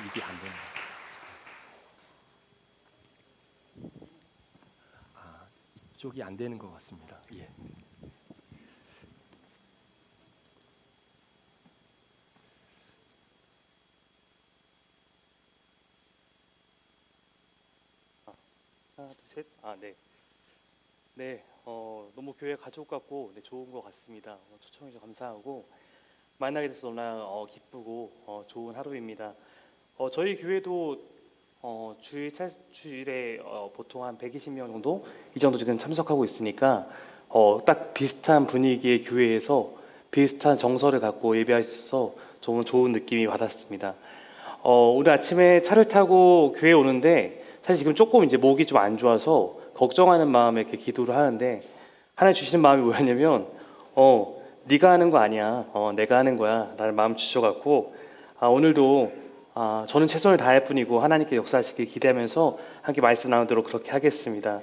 이게 안 되는 이쪽이 안 되는 것 같습니다. 예. 하나, 둘, 셋. 네. 네, 너무 교회 가족 같고 좋은 것 같습니다. 초청해 주셔서 감사하고 만나게 돼서 너무나 기쁘고 좋은 하루입니다. 저희 교회도 주일에 보통 한 120명 정도 이 정도 지금 참석하고 있으니까 딱 비슷한 분위기의 교회에서 비슷한 정서를 갖고 예배할 수 있어서 정말 좋은 느낌이 받았습니다. 오늘 아침에 차를 타고 교회 오는데 사실 지금 조금 이제 목이 좀 안 좋아서 걱정하는 마음에 이렇게 기도를 하는데 하나님 주시는 마음이 뭐였냐면 네가 하는 거 아니야, 내가 하는 거야 라는 마음 주셔갖고 오늘도 저는 최선을 다할 뿐이고 하나님께 역사하시길 기대하면서 함께 말씀 나누도록 그렇게 하겠습니다.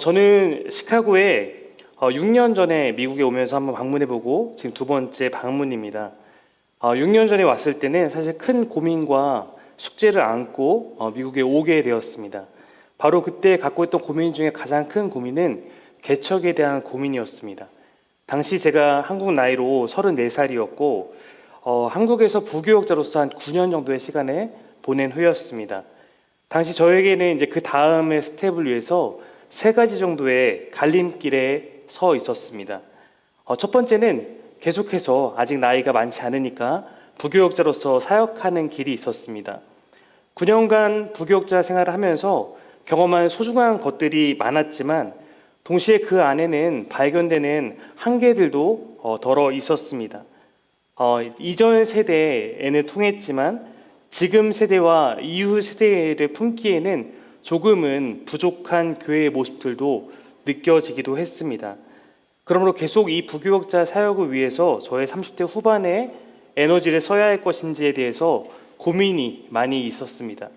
저는 시카고에 6년 전에 미국에 오면서 한번 방문해보고 지금 두 번째 방문입니다. 6년 전에 왔을 때는 사실 큰 고민과 숙제를 안고 미국에 오게 되었습니다. 바로 그때 갖고 있던 고민 중에 가장 큰 고민은 개척에 대한 고민이었습니다. 당시 제가 한국 나이로 34살이었고 한국에서 부교역자로서 한 9년 정도의 시간을 보낸 후였습니다. 당시 저에게는 이제 그 다음의 스텝을 위해서 세 가지 정도의 갈림길에 서 있었습니다. 첫 번째는 계속해서 아직 나이가 많지 않으니까 부교역자로서 사역하는 길이 있었습니다. 9년간 부교역자 생활을 하면서 경험한 소중한 것들이 많았지만 동시에 그 안에는 발견되는 한계들도 덜어 있었습니다. 이전 세대에는 통했지만 지금 세대와 이후 세대를 품기에는 조금은 부족한 교회의 모습들도 느껴지기도 했습니다. 그러므로 계속 이 부교역자 사역을 위해서 저의 30대 후반에 에너지를 써야 할 것인지에 대해서 고민이 많이 있었습니다.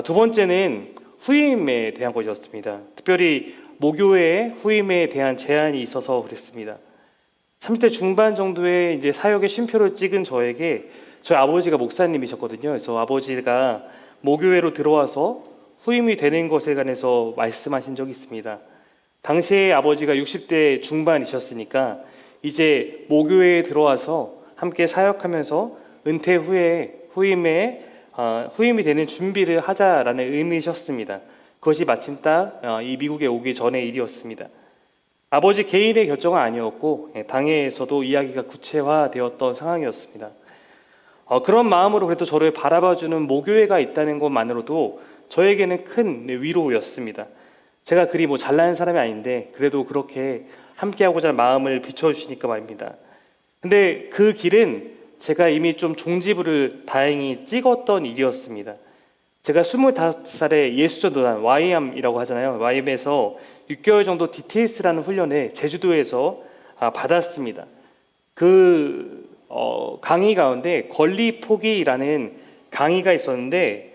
두 번째는 후임에 대한 것이었습니다. 특별히 모교회의 후임에 대한 제안이 있어서 그랬습니다. 30대 중반 정도의 이제 사역의 쉼표를 찍은 저에게 저희 아버지가 목사님이셨거든요. 그래서 아버지가 모교회로 들어와서 후임이 되는 것에 관해서 말씀하신 적이 있습니다. 당시에 아버지가 60대 중반이셨으니까 이제 모교회에 들어와서 함께 사역하면서 은퇴 후에 후임이 되는 준비를 하자라는 의미셨습니다. 그것이 마침 딱 이 미국에 오기 전의 일이었습니다. 아버지 개인의 결정은 아니었고 당회에서도 이야기가 구체화되었던 상황이었습니다. 그런 마음으로 그래도 저를 바라봐주는 모교회가 있다는 것만으로도 저에게는 큰 위로였습니다. 제가 그리 잘난 사람이 아닌데 그래도 그렇게 함께하고자 마음을 비춰주시니까 말입니다. 근데 그 길은 제가 이미 좀 종지부를 다행히 찍었던 일이었습니다. 제가 25살에 예수전도단 YM이라고 하잖아요. YM에서 6개월 정도 DTS라는 훈련을 제주도에서 받았습니다. 그 강의 가운데 권리 포기라는 강의가 있었는데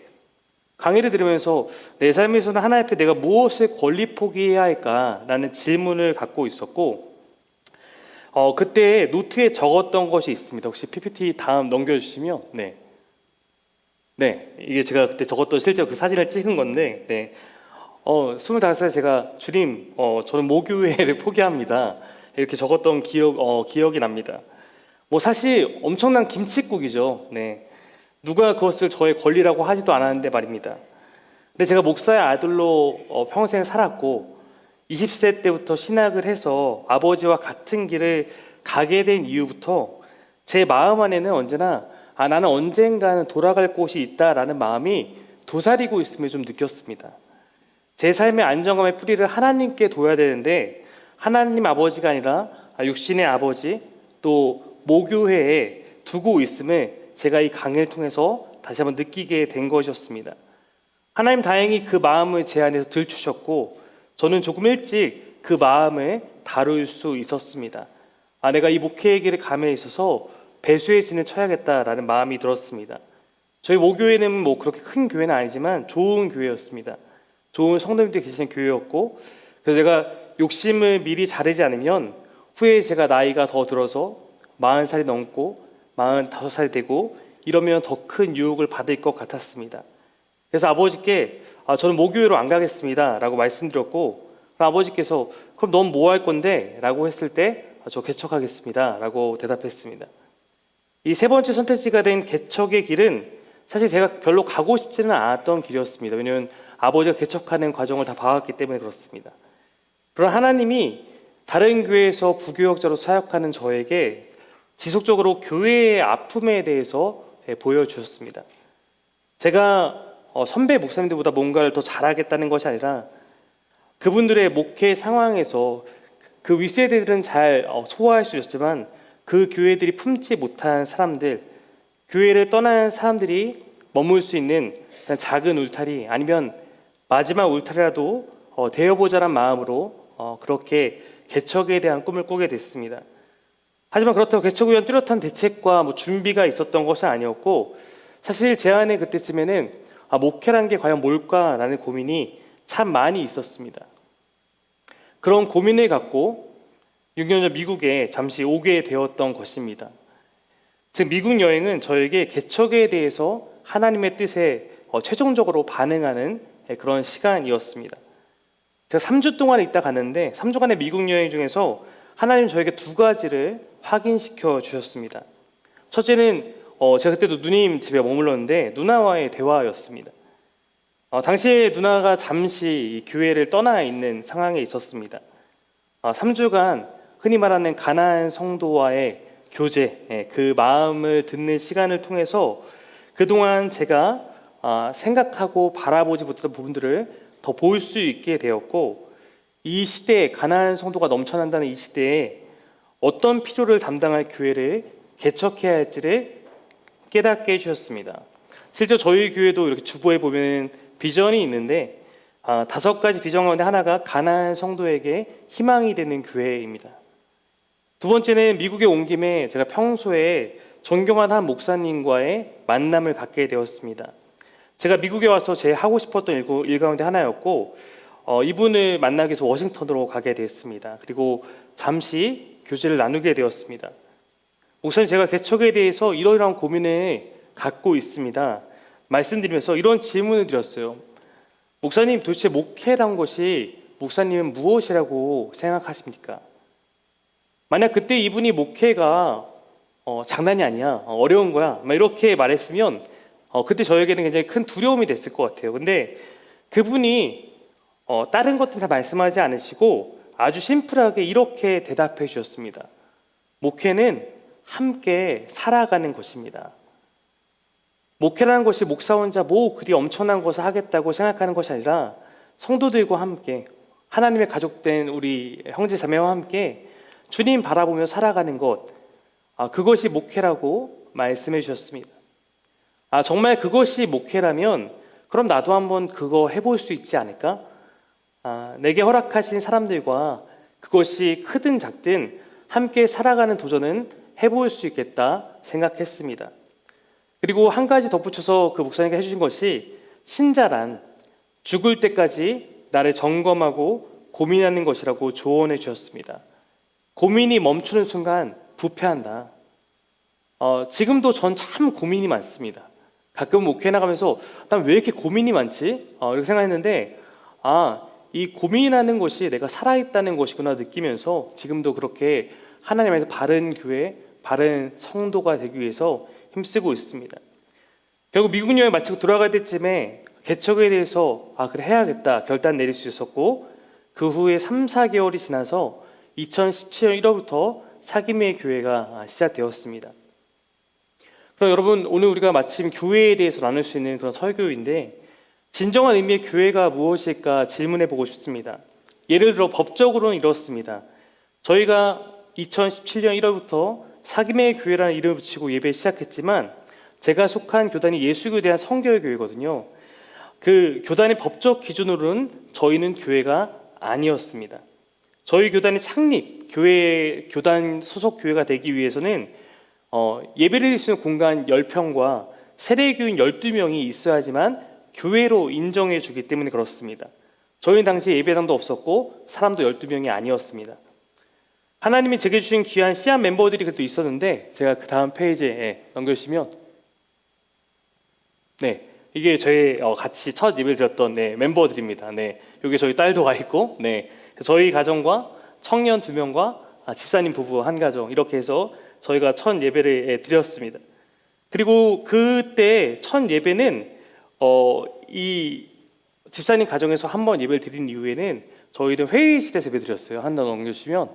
강의를 들으면서 내 삶에서는 하나님 앞에 내가 무엇을 권리 포기해야 할까라는 질문을 갖고 있었고 그때 노트에 적었던 것이 있습니다. 혹시 PPT 다음 넘겨주시면 네, 이게 제가 그때 적었던 실제로 그 사진을 찍은 건데 25살 제가 주님 저는 모교회를 포기합니다 이렇게 적었던 기억이 납니다. 사실 엄청난 김칫국이죠. 누가 그것을 저의 권리라고 하지도 않았는데 말입니다. 근데 제가 목사의 아들로 평생 살았고 20세 때부터 신학을 해서 아버지와 같은 길을 가게 된 이후부터 제 마음 안에는 언제나 나는 언젠가는 돌아갈 곳이 있다라는 마음이 도사리고 있음을 좀 느꼈습니다. 제 삶의 안정감의 뿌리를 하나님께 둬야 되는데 하나님 아버지가 아니라 육신의 아버지 또 모교회에 두고 있음을 제가 이 강의를 통해서 다시 한번 느끼게 된 것이었습니다. 하나님 다행히 그 마음을 제 안에서 들추셨고 저는 조금 일찍 그 마음을 다룰 수 있었습니다. 내가 이 목회의 길을 감에 있어서 배수의 진을 쳐야겠다라는 마음이 들었습니다. 저희 모교회는 그렇게 큰 교회는 아니지만 좋은 교회였습니다. 좋은 성도님들이 계시는 교회였고 그래서 제가 욕심을 미리 자르지 않으면 후에 제가 나이가 더 들어서 40살이 넘고 45살이 되고 이러면 더 큰 유혹을 받을 것 같았습니다. 그래서 아버지께 저는 모교회로 안 가겠습니다 라고 말씀드렸고, 아버지께서 그럼 넌 뭐 할 건데? 라고 했을 때 저 개척하겠습니다 라고 대답했습니다. 이 세 번째 선택지가 된 개척의 길은 사실 제가 별로 가고 싶지는 않았던 길이었습니다. 왜냐하면 아버지가 개척하는 과정을 다 봐왔기 때문에 그렇습니다. 그러나 하나님이 다른 교회에서 부교역자로 사역하는 저에게 지속적으로 교회의 아픔에 대해서 보여주셨습니다. 제가 선배 목사님들보다 뭔가를 더 잘하겠다는 것이 아니라 그분들의 목회 상황에서 그 윗세대들은 잘 소화할 수 있었지만 그 교회들이 품지 못한 사람들, 교회를 떠난 사람들이 머물 수 있는 작은 울타리, 아니면 마지막 울타리라도 되어보자란 마음으로 그렇게 개척에 대한 꿈을 꾸게 됐습니다. 하지만 그렇다고 개척을 위한 뚜렷한 대책과 준비가 있었던 것은 아니었고, 사실 제 안에 그때쯤에는 목회라는 게 과연 뭘까라는 고민이 참 많이 있었습니다. 그런 고민을 갖고 6년 전 미국에 잠시 오게 되었던 것입니다. 즉 미국 여행은 저에게 개척에 대해서 하나님의 뜻에 최종적으로 반응하는 그런 시간이었습니다. 제가 3주 동안 있다 갔는데 3주간의 미국 여행 중에서 하나님 저에게 두 가지를 확인시켜 주셨습니다. 첫째는 제가 그때도 누님 집에 머물렀는데 누나와의 대화였습니다. 당시에 누나가 잠시 교회를 떠나 있는 상황에 있었습니다. 3주간 흔히 말하는 가나안 성도와의 교제, 그 마음을 듣는 시간을 통해서 그동안 제가 생각하고 바라보지 못했던 부분들을 더 볼 수 있게 되었고, 이 시대에 가나안 성도가 넘쳐난다는 이 시대에 어떤 필요를 담당할 교회를 개척해야 할지를 깨닫게 해주셨습니다. 실제 저희 교회도 이렇게 주보에 보면 비전이 있는데 5가지 비전 가운데 하나가 가나안 성도에게 희망이 되는 교회입니다. 두 번째는 미국에 온 김에 제가 평소에 존경하는 한 목사님과의 만남을 갖게 되었습니다. 제가 미국에 와서 제일 하고 싶었던 일 가운데 하나였고, 이분을 만나기 위해서 워싱턴으로 가게 됐습니다. 그리고 잠시 교제를 나누게 되었습니다. 목사님, 제가 개척에 대해서 이러이러한 고민을 갖고 있습니다. 말씀드리면서 이런 질문을 드렸어요. 목사님, 도대체 목회란 것이 목사님은 무엇이라고 생각하십니까? 만약 그때 이분이 목회가 장난이 아니야, 어려운 거야, 이렇게 말했으면 그때 저에게는 굉장히 큰 두려움이 됐을 것 같아요. 근데 그분이 다른 것들은 다 말씀하지 않으시고 아주 심플하게 이렇게 대답해 주셨습니다. 목회는 함께 살아가는 것입니다. 목회라는 것이 목사 혼자 그리 엄청난 것을 하겠다고 생각하는 것이 아니라 성도들과 함께 하나님의 가족된 우리 형제 자매와 함께 주님 바라보며 살아가는 것, 그것이 목회라고 말씀해 주셨습니다. 정말 그것이 목회라면 그럼 나도 한번 그거 해볼 수 있지 않을까? 내게 허락하신 사람들과 그것이 크든 작든 함께 살아가는 도전은 해볼 수 있겠다 생각했습니다. 그리고 한 가지 덧붙여서 그 목사님께 해주신 것이, 신자란 죽을 때까지 나를 점검하고 고민하는 것이라고 조언해 주셨습니다. 고민이 멈추는 순간 부패한다. 지금도 전 참 고민이 많습니다. 가끔 목회 나가면서 난 왜 이렇게 고민이 많지? 이렇게 생각했는데 이 고민하는 것이 내가 살아있다는 것이구나 느끼면서 지금도 그렇게 하나님 안에서 바른 교회, 바른 성도가 되기 위해서 힘쓰고 있습니다. 결국 미국 여행 마치고 돌아갈 때쯤에 개척에 대해서 그래 해야겠다 결단 내릴 수 있었고, 그 후에 3, 4개월이 지나서 2017년 1월부터 사김의 교회가 시작되었습니다. 그럼 여러분, 오늘 우리가 마침 교회에 대해서 나눌 수 있는 그런 설교인데, 진정한 의미의 교회가 무엇일까 질문해 보고 싶습니다. 예를 들어 법적으로는 이렇습니다. 저희가 2017년 1월부터 사김의 교회라는 이름을 붙이고 예배 시작했지만, 제가 속한 교단이 예수교에 대한 성결교회거든요. 그 교단의 법적 기준으로는 저희는 교회가 아니었습니다. 저희 교단의 창립, 교단 소속 교회가 되기 위해서는 예배를 드릴 수 있는 공간 10평과 세례교인 12명이 있어야지만 교회로 인정해 주기 때문에 그렇습니다. 저희는 당시 예배당도 없었고 사람도 12명이 아니었습니다. 하나님이 제게 주신 귀한 씨앗 멤버들이 그래도 있었는데, 제가 그 다음 페이지에 넘겨주시면 네, 이게 저희 같이 첫 예배를 드렸던 멤버들입니다. 네, 여기 저희 딸도 와 있고, 네, 저희 가정과 청년 2명과 집사님 부부 한 가정 이렇게 해서 저희가 첫 예배를 드렸습니다. 그리고 그때 첫 예배는 이 집사님 가정에서 한 번 예배를 드린 이후에는 저희는 회의실에서 예배 드렸어요. 하나 넘겨주시면,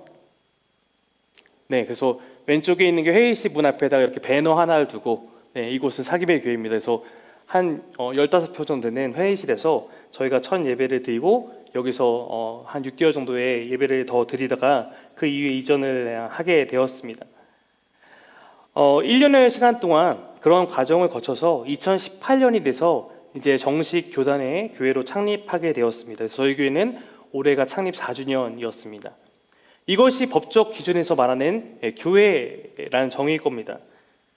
네, 그래서 왼쪽에 있는 게 회의실 문 앞에다가 이렇게 배너 하나를 두고, 네, 이곳은 사기배 교회입니다. 그래서 한 15표 정도 되는 회의실에서 저희가 첫 예배를 드리고 여기서 한 6개월 정도의 예배를 더 드리다가 그 이후에 이전을 하게 되었습니다. 1년의 시간 동안 그런 과정을 거쳐서 2018년이 돼서 이제 정식 교단의 교회로 창립하게 되었습니다. 그래서 저희 교회는 올해가 창립 4주년이었습니다. 이것이 법적 기준에서 말하는 교회라는 정의일 겁니다.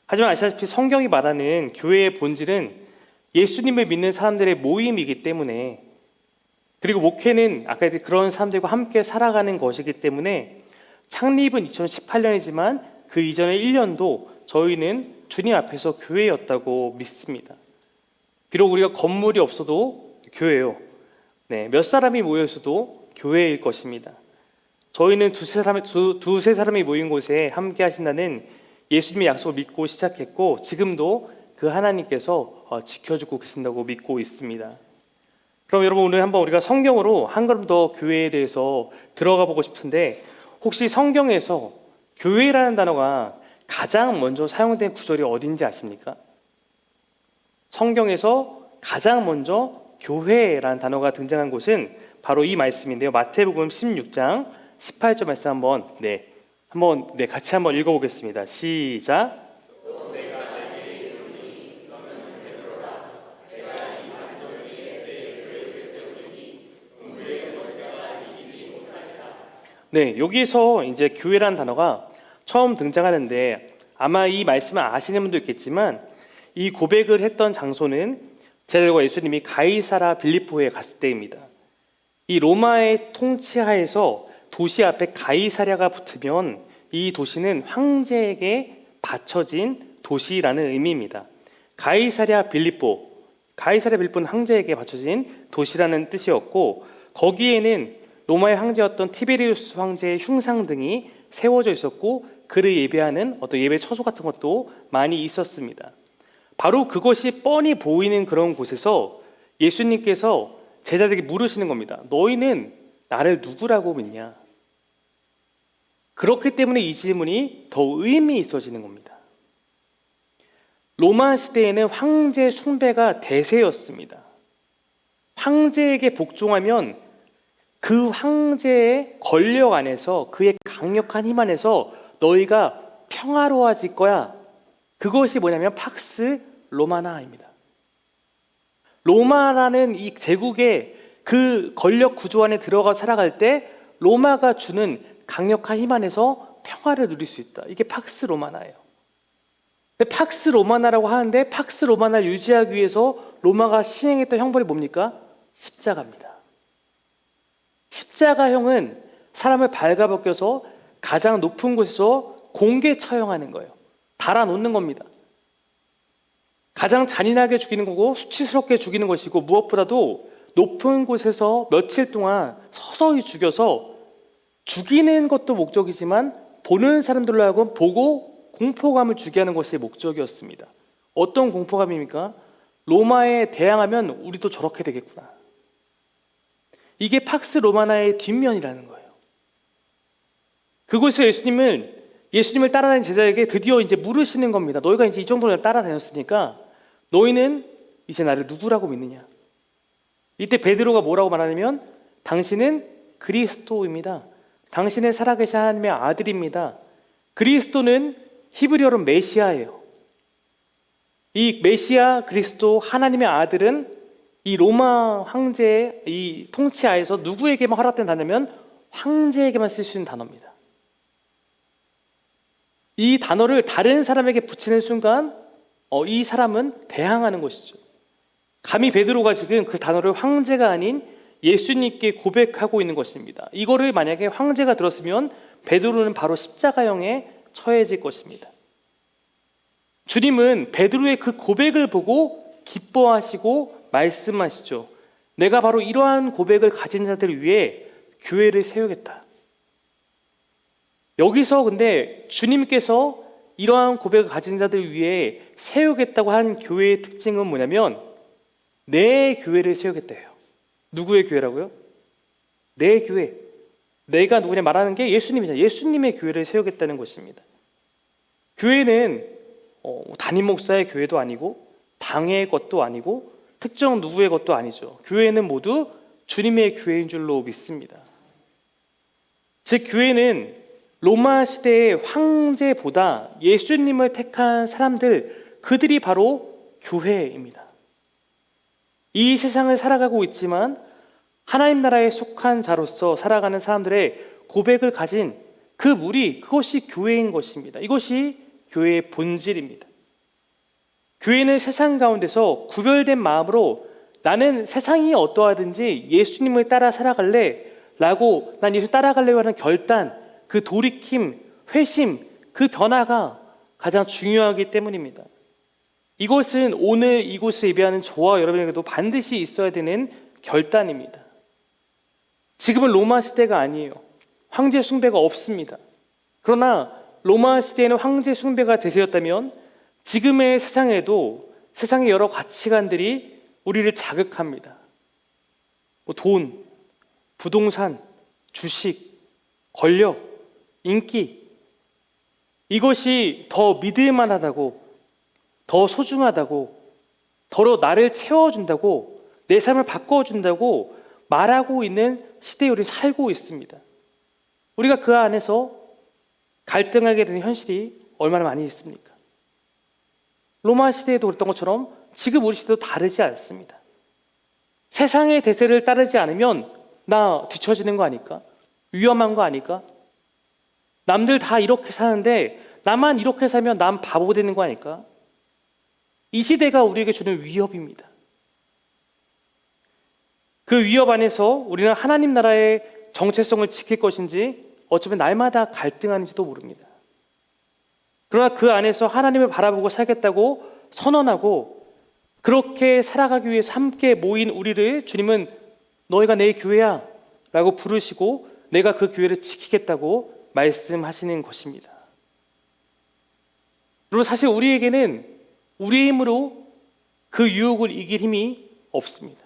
하지만 아시다시피 성경이 말하는 교회의 본질은 예수님을 믿는 사람들의 모임이기 때문에, 그리고 목회는 아까 그런 사람들과 함께 살아가는 것이기 때문에 창립은 2018년이지만 그 이전의 1년도 저희는 주님 앞에서 교회였다고 믿습니다. 비록 우리가 건물이 없어도 교회요. 네, 몇 사람이 모여 있어도 교회일 것입니다. 저희는 두세 사람이 모인 곳에 함께 하신다는 예수님의 약속을 믿고 시작했고 지금도 그 하나님께서 지켜주고 계신다고 믿고 있습니다. 그럼 여러분, 오늘 한번 우리가 성경으로 한 걸음 더 교회에 대해서 들어가 보고 싶은데, 혹시 성경에서 교회라는 단어가 가장 먼저 사용된 구절이 어딘지 아십니까? 성경에서 가장 먼저 교회라는 단어가 등장한 곳은 바로 이 말씀인데요. 마태복음 16장 18절 말씀 한번 같이 한번 읽어보겠습니다. 시작. 네, 여기서 이제 교회라는 단어가 처음 등장하는데 아마 이 말씀을 아시는 분도 있겠지만 이 고백을 했던 장소는 제자들과 예수님이 가이사라 빌립보에 갔을 때입니다. 이 로마의 통치하에서 도시 앞에 가이사랴가 붙으면 이 도시는 황제에게 바쳐진 도시라는 의미입니다. 가이사랴 빌립보는 황제에게 바쳐진 도시라는 뜻이었고, 거기에는 로마의 황제였던 티베리우스 황제의 흉상 등이 세워져 있었고 그를 예배하는 어떤 예배 처소 같은 것도 많이 있었습니다. 바로 그것이 뻔히 보이는 그런 곳에서 예수님께서 제자들에게 물으시는 겁니다. 너희는 나를 누구라고 믿냐? 그렇기 때문에 이 질문이 더 의미 있어지는 겁니다. 로마 시대에는 황제 숭배가 대세였습니다. 황제에게 복종하면 그 황제의 권력 안에서, 그의 강력한 힘 안에서 너희가 평화로워질 거야. 그것이 뭐냐면 팍스 로마나입니다. 로마라는 이 제국의 그 권력 구조 안에 들어가 살아갈 때 로마가 주는 강력한 힘 안에서 평화를 누릴 수 있다. 이게 팍스 로마나예요. 근데 팍스 로마나라고 하는데 팍스 로마나를 유지하기 위해서 로마가 시행했던 형벌이 뭡니까? 십자가입니다. 십자가형은 사람을 발가벗겨서 가장 높은 곳에서 공개 처형하는 거예요. 달아놓는 겁니다. 가장 잔인하게 죽이는 거고 수치스럽게 죽이는 것이고, 무엇보다도 높은 곳에서 며칠 동안 서서히 죽여서 죽이는 것도 목적이지만 보는 사람들로 하여금 보고 공포감을 주게 하는 것이 목적이었습니다. 어떤 공포감입니까? 로마에 대항하면 우리도 저렇게 되겠구나. 이게 팍스 로마나의 뒷면이라는 거예요. 그곳에서 예수님을 따라다니는 제자에게 드디어 이제 물으시는 겁니다. 너희가 이제 이 정도를 따라다녔으니까 너희는 이제 나를 누구라고 믿느냐? 이때 베드로가 뭐라고 말하냐면 당신은 그리스도입니다. 당신은 살아계신 하나님의 아들입니다. 그리스도는 히브리어로 메시아예요. 이 메시아 그리스도 하나님의 아들은 이 로마 황제의 이 통치하에서 누구에게만 허락된 단어면 황제에게만 쓸 수 있는 단어입니다. 이 단어를 다른 사람에게 붙이는 순간 이 사람은 대항하는 것이죠. 감히 베드로가 지금 그 단어를 황제가 아닌 예수님께 고백하고 있는 것입니다. 이거를 만약에 황제가 들었으면 베드로는 바로 십자가형에 처해질 것입니다. 주님은 베드로의 그 고백을 보고 기뻐하시고 말씀하시죠. 내가 바로 이러한 고백을 가진 자들을 위해 교회를 세우겠다. 여기서 근데 주님께서 이러한 고백을 가진 자들을 위해 세우겠다고 한 교회의 특징은 뭐냐면 내 교회를 세우겠다예요. 누구의 교회라고요? 내 교회. 내가 누구냐 말하는 게 예수님이잖아요. 예수님의 교회를 세우겠다는 것입니다. 교회는 담임 목사의 교회도 아니고 당의 것도 아니고 특정 누구의 것도 아니죠. 교회는 모두 주님의 교회인 줄로 믿습니다. 즉 교회는 로마 시대의 황제보다 예수님을 택한 사람들, 그들이 바로 교회입니다. 이 세상을 살아가고 있지만 하나님 나라에 속한 자로서 살아가는 사람들의 고백을 가진 그 무리, 그것이 교회인 것입니다. 이것이 교회의 본질입니다. 교회는 세상 가운데서 구별된 마음으로 나는 세상이 어떠하든지 예수님을 따라 살아갈래 라고 난 예수 따라갈래요 하는 결단, 그 돌이킴, 회심, 그 변화가 가장 중요하기 때문입니다. 이것은 오늘 이곳을 예배하는 저와 여러분에게도 반드시 있어야 되는 결단입니다. 지금은 로마 시대가 아니에요. 황제 숭배가 없습니다. 그러나 로마 시대에는 황제 숭배가 대세였다면 지금의 세상에도 세상의 여러 가치관들이 우리를 자극합니다. 돈, 부동산, 주식, 권력, 인기, 이것이 더 믿을만하다고, 더 소중하다고, 더 나를 채워준다고, 내 삶을 바꿔준다고 말하고 있는 시대에 우리 살고 있습니다. 우리가 그 안에서 갈등하게 되는 현실이 얼마나 많이 있습니까? 로마 시대에도 그랬던 것처럼 지금 우리 시대도 다르지 않습니다. 세상의 대세를 따르지 않으면 나 뒤처지는 거 아닐까? 위험한 거 아닐까? 남들 다 이렇게 사는데 나만 이렇게 살면 난 바보 되는 거 아닐까? 이 시대가 우리에게 주는 위협입니다. 그 위협 안에서 우리는 하나님 나라의 정체성을 지킬 것인지 어쩌면 날마다 갈등하는지도 모릅니다. 그러나 그 안에서 하나님을 바라보고 살겠다고 선언하고 그렇게 살아가기 위해서 함께 모인 우리를 주님은 너희가 내 교회야 라고 부르시고 내가 그 교회를 지키겠다고 말씀하시는 것입니다. 그리고 사실 우리에게는 우리의 힘으로 그 유혹을 이길 힘이 없습니다.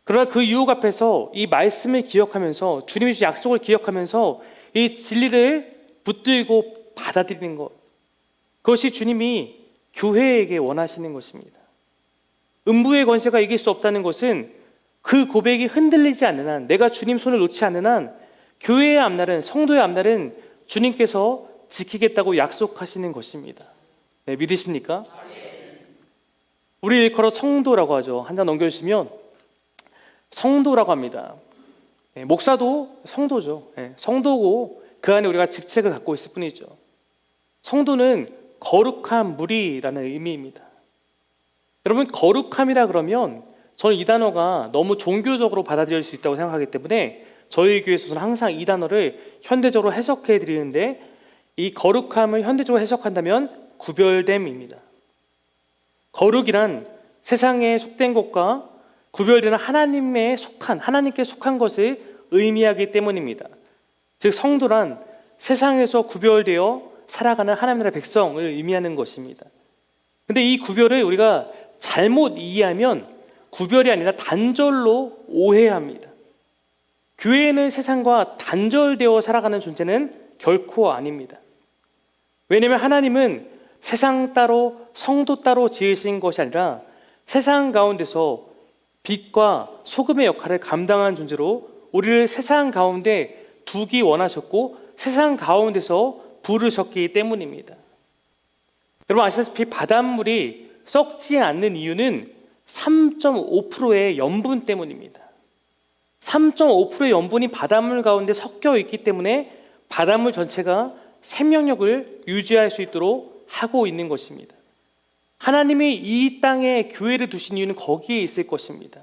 그러나 그 유혹 앞에서 이 말씀을 기억하면서 주님이 주신 약속을 기억하면서 이 진리를 붙들고 받아들이는 것, 그것이 주님이 교회에게 원하시는 것입니다. 음부의 권세가 이길 수 없다는 것은 그 고백이 흔들리지 않는 한, 내가 주님 손을 놓지 않는 한 교회의 앞날은, 성도의 앞날은 주님께서 지키겠다고 약속하시는 것입니다. 네, 믿으십니까? 우리 일컬어 성도라고 하죠. 한 장 넘겨주시면 성도라고 합니다. 네, 목사도 성도죠. 네, 성도고 그 안에 우리가 직책을 갖고 있을 뿐이죠. 성도는 거룩한 무리라는 의미입니다. 여러분, 거룩함이라 그러면 저는 이 단어가 너무 종교적으로 받아들일 수 있다고 생각하기 때문에 저희 교회에서는 항상 이 단어를 현대적으로 해석해 드리는데, 이 거룩함을 현대적으로 해석한다면 구별됨입니다. 거룩이란 세상에 속된 것과 구별되는 하나님께 속한 것을 의미하기 때문입니다. 즉 성도란 세상에서 구별되어 살아가는 하나님 나라의 백성을 의미하는 것입니다. 근데 이 구별을 우리가 잘못 이해하면 구별이 아니라 단절로 오해합니다. 교회는 세상과 단절되어 살아가는 존재는 결코 아닙니다. 왜냐하면 하나님은 세상 따로 성도 따로 지으신 것이 아니라 세상 가운데서 빛과 소금의 역할을 감당한 존재로 우리를 세상 가운데 두기 원하셨고 세상 가운데서 부르셨기 때문입니다. 여러분 아시다시피 바닷물이 썩지 않는 이유는 3.5%의 염분 때문입니다. 3.5%의 염분이 바닷물 가운데 섞여 있기 때문에 바닷물 전체가 생명력을 유지할 수 있도록 하고 있는 것입니다. 하나님이 이 땅에 교회를 두신 이유는 거기에 있을 것입니다.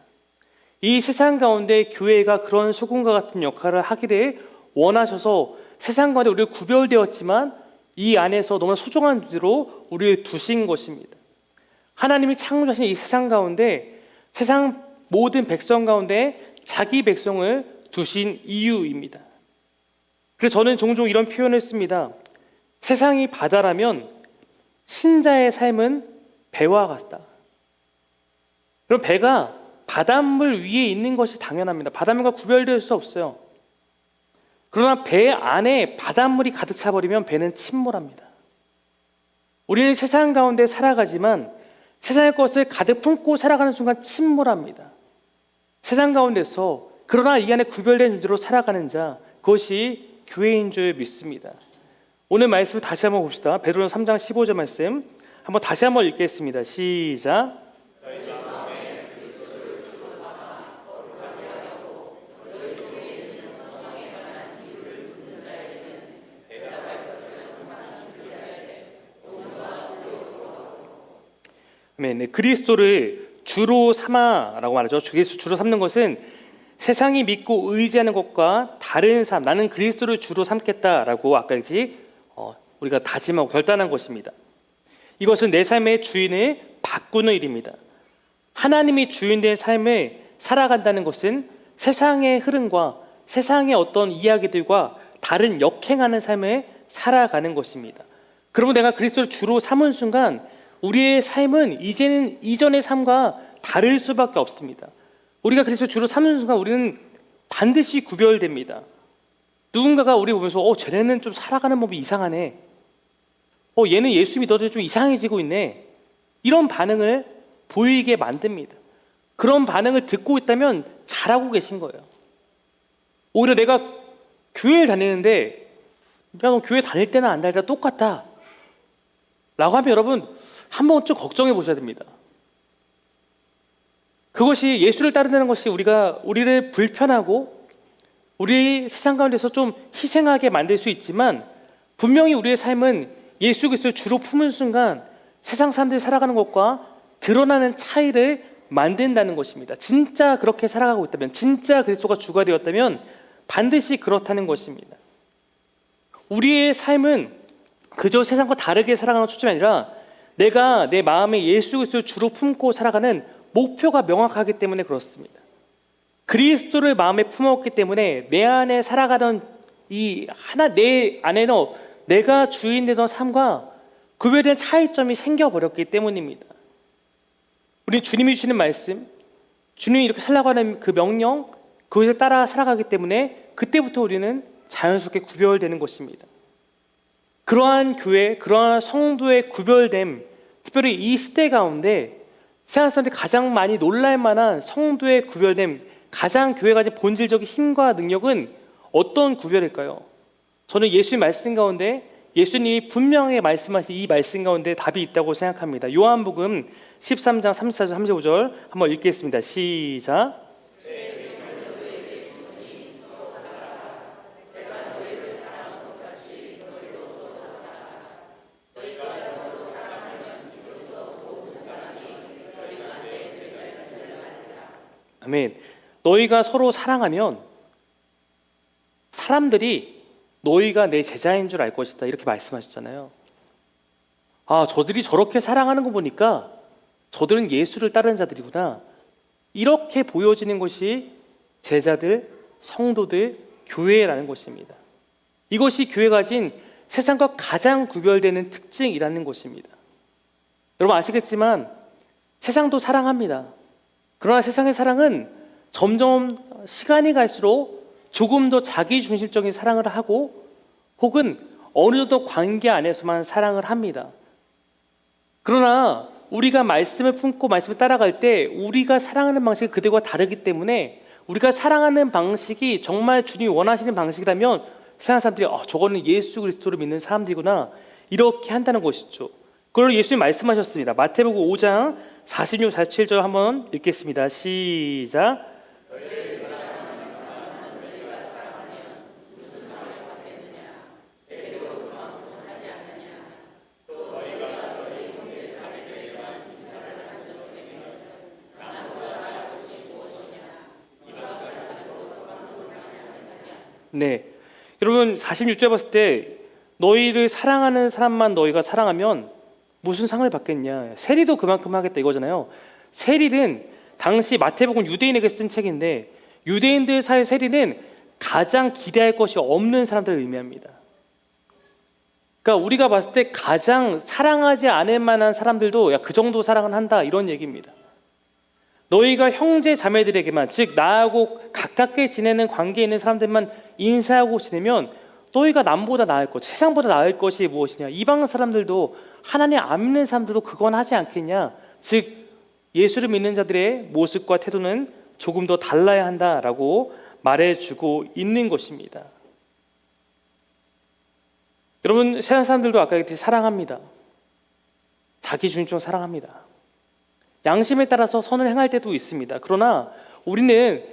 이 세상 가운데 교회가 그런 소금과 같은 역할을 하기를 원하셔서 세상 가운데 우리가 구별되었지만 이 안에서 너무나 소중한 존재로 우리를 두신 것입니다. 하나님이 창조하신 이 세상 가운데 세상 모든 백성 가운데 자기 백성을 두신 이유입니다. 그래서 저는 종종 이런 표현을 씁니다. 세상이 바다라면 신자의 삶은 배와 같다. 그럼 배가 바닷물 위에 있는 것이 당연합니다. 바닷물과 구별될 수 없어요. 그러나 배 안에 바닷물이 가득 차버리면 배는 침몰합니다. 우리는 세상 가운데 살아가지만 세상의 것을 가득 품고 살아가는 순간 침몰합니다. 세상 가운데서 그러나 이 안에 구별된 존재로 살아가는 자, 그것이 교회인 줄 믿습니다. 오늘 말씀을 다시 한번 봅시다. 베드로전서 3장 15절 말씀 한번 다시 한번 읽겠습니다. 시작. 네, 그리스도를 주로 삼아라고 말하죠. 주로 삼는 것은 세상이 믿고 의지하는 것과 다른 삶, 나는 그리스도를 주로 삼겠다라고 아까지 우리가 다짐하고 결단한 것입니다. 이것은 내 삶의 주인을 바꾸는 일입니다. 하나님이 주인된 삶을 살아간다는 것은 세상의 흐름과 세상의 어떤 이야기들과 다른 역행하는 삶을 살아가는 것입니다. 그러면 내가 그리스도를 주로 삼은 순간 우리의 삶은 이제는 이전의 삶과 다를 수밖에 없습니다. 우리가 그리스도를 주로 삼는 순간 우리는 반드시 구별됩니다. 누군가가 우리 보면서 쟤네는 좀 살아가는 법이 이상하네. 얘는 예수 믿어도 좀 이상해지고 있네. 이런 반응을 보이게 만듭니다. 그런 반응을 듣고 있다면 잘하고 계신 거예요. 오히려 내가 교회를 다니는데 야, 너 교회 다닐 때나 안 다닐 때나 똑같다 라고 하면 여러분 한번 좀 걱정해 보셔야 됩니다. 그것이 예수를 따른다는 것이 우리를 불편하고 우리 세상 가운데서 좀 희생하게 만들 수 있지만 분명히 우리의 삶은 예수 그리스도를 주로 품은 순간 세상 사람들이 살아가는 것과 드러나는 차이를 만든다는 것입니다. 진짜 그렇게 살아가고 있다면, 진짜 그리스도가 주가 되었다면 반드시 그렇다는 것입니다. 우리의 삶은 그저 세상과 다르게 살아가는 것 초점이 아니라 내가 내 마음에 예수 그리스도를 주로 품고 살아가는 목표가 명확하기 때문에 그렇습니다. 그리스도를 마음에 품었기 때문에 내 안에 살아가던 내 안에는 내가 주인 되던 삶과 구별된 차이점이 생겨버렸기 때문입니다. 우리 주님이 주시는 말씀, 주님이 이렇게 살라고 하는 그 명령, 그것을 따라 살아가기 때문에 그때부터 우리는 자연스럽게 구별되는 것입니다. 그러한 교회, 그러한 성도의 구별됨, 특별히 이 시대 가운데 세상 사람들이 가장 많이 놀랄 만한 성도의 구별됨, 가장 교회가 가진 본질적인 힘과 능력은 어떤 구별일까요? 저는 예수의 말씀 가운데 예수님이 분명하게 말씀하신 이 말씀 가운데 답이 있다고 생각합니다. 요한복음 13장 34절 35절 한번 읽겠습니다. 시작. 아멘. 너희가 서로 사랑하면 사람들이 너희가 내 제자인 줄 알 것이다 이렇게 말씀하셨잖아요. 저들이 저렇게 사랑하는 거 보니까 저들은 예수를 따르는 자들이구나. 이렇게 보여지는 것이 제자들, 성도들, 교회라는 것입니다. 이것이 교회가 가진 세상과 가장 구별되는 특징이라는 것입니다. 여러분 아시겠지만 세상도 사랑합니다. 그러나 세상의 사랑은 점점 시간이 갈수록 조금 더 자기중심적인 사랑을 하고 혹은 어느 정도 관계 안에서만 사랑을 합니다. 그러나 우리가 말씀을 품고 말씀을 따라갈 때 우리가 사랑하는 방식이 그들과 다르기 때문에 우리가 사랑하는 방식이 정말 주님이 원하시는 방식이라면 세상 사람들이 저거는 예수 그리스도를 믿는 사람들이구나 이렇게 한다는 것이죠. 그걸 예수님이 말씀하셨습니다. 마태복음 5장 46, 47절 한번 읽겠습니다. 시작. 네, 여러분 46절 봤을 때 너희를 사랑하는 사람만 너희가 사랑하면 무슨 상을 받겠냐? 세리도 그만큼 하겠다 이거잖아요. 세리는 당시 마태복음 유대인에게 쓴 책인데 유대인들 사이 세리는 가장 기대할 것이 없는 사람들을 의미합니다. 그러니까 우리가 봤을 때 가장 사랑하지 않을 만한 사람들도 야, 그 정도 사랑은 한다 이런 얘기입니다. 너희가 형제 자매들에게만, 즉 나하고 가깝게 지내는 관계에 있는 사람들만 인사하고 지내면 너희가 남보다 나을 것, 세상보다 나을 것이 무엇이냐? 이방 사람들도 하나님 안 믿는 사람들도 그건 하지 않겠냐? 즉 예수를 믿는 자들의 모습과 태도는 조금 더 달라야 한다라고 말해주고 있는 것입니다. 여러분, 세상 사람들도 아까 얘기했듯이 사랑합니다. 자기 중심적으로 사랑합니다. 양심에 따라서 선을 행할 때도 있습니다. 그러나 우리는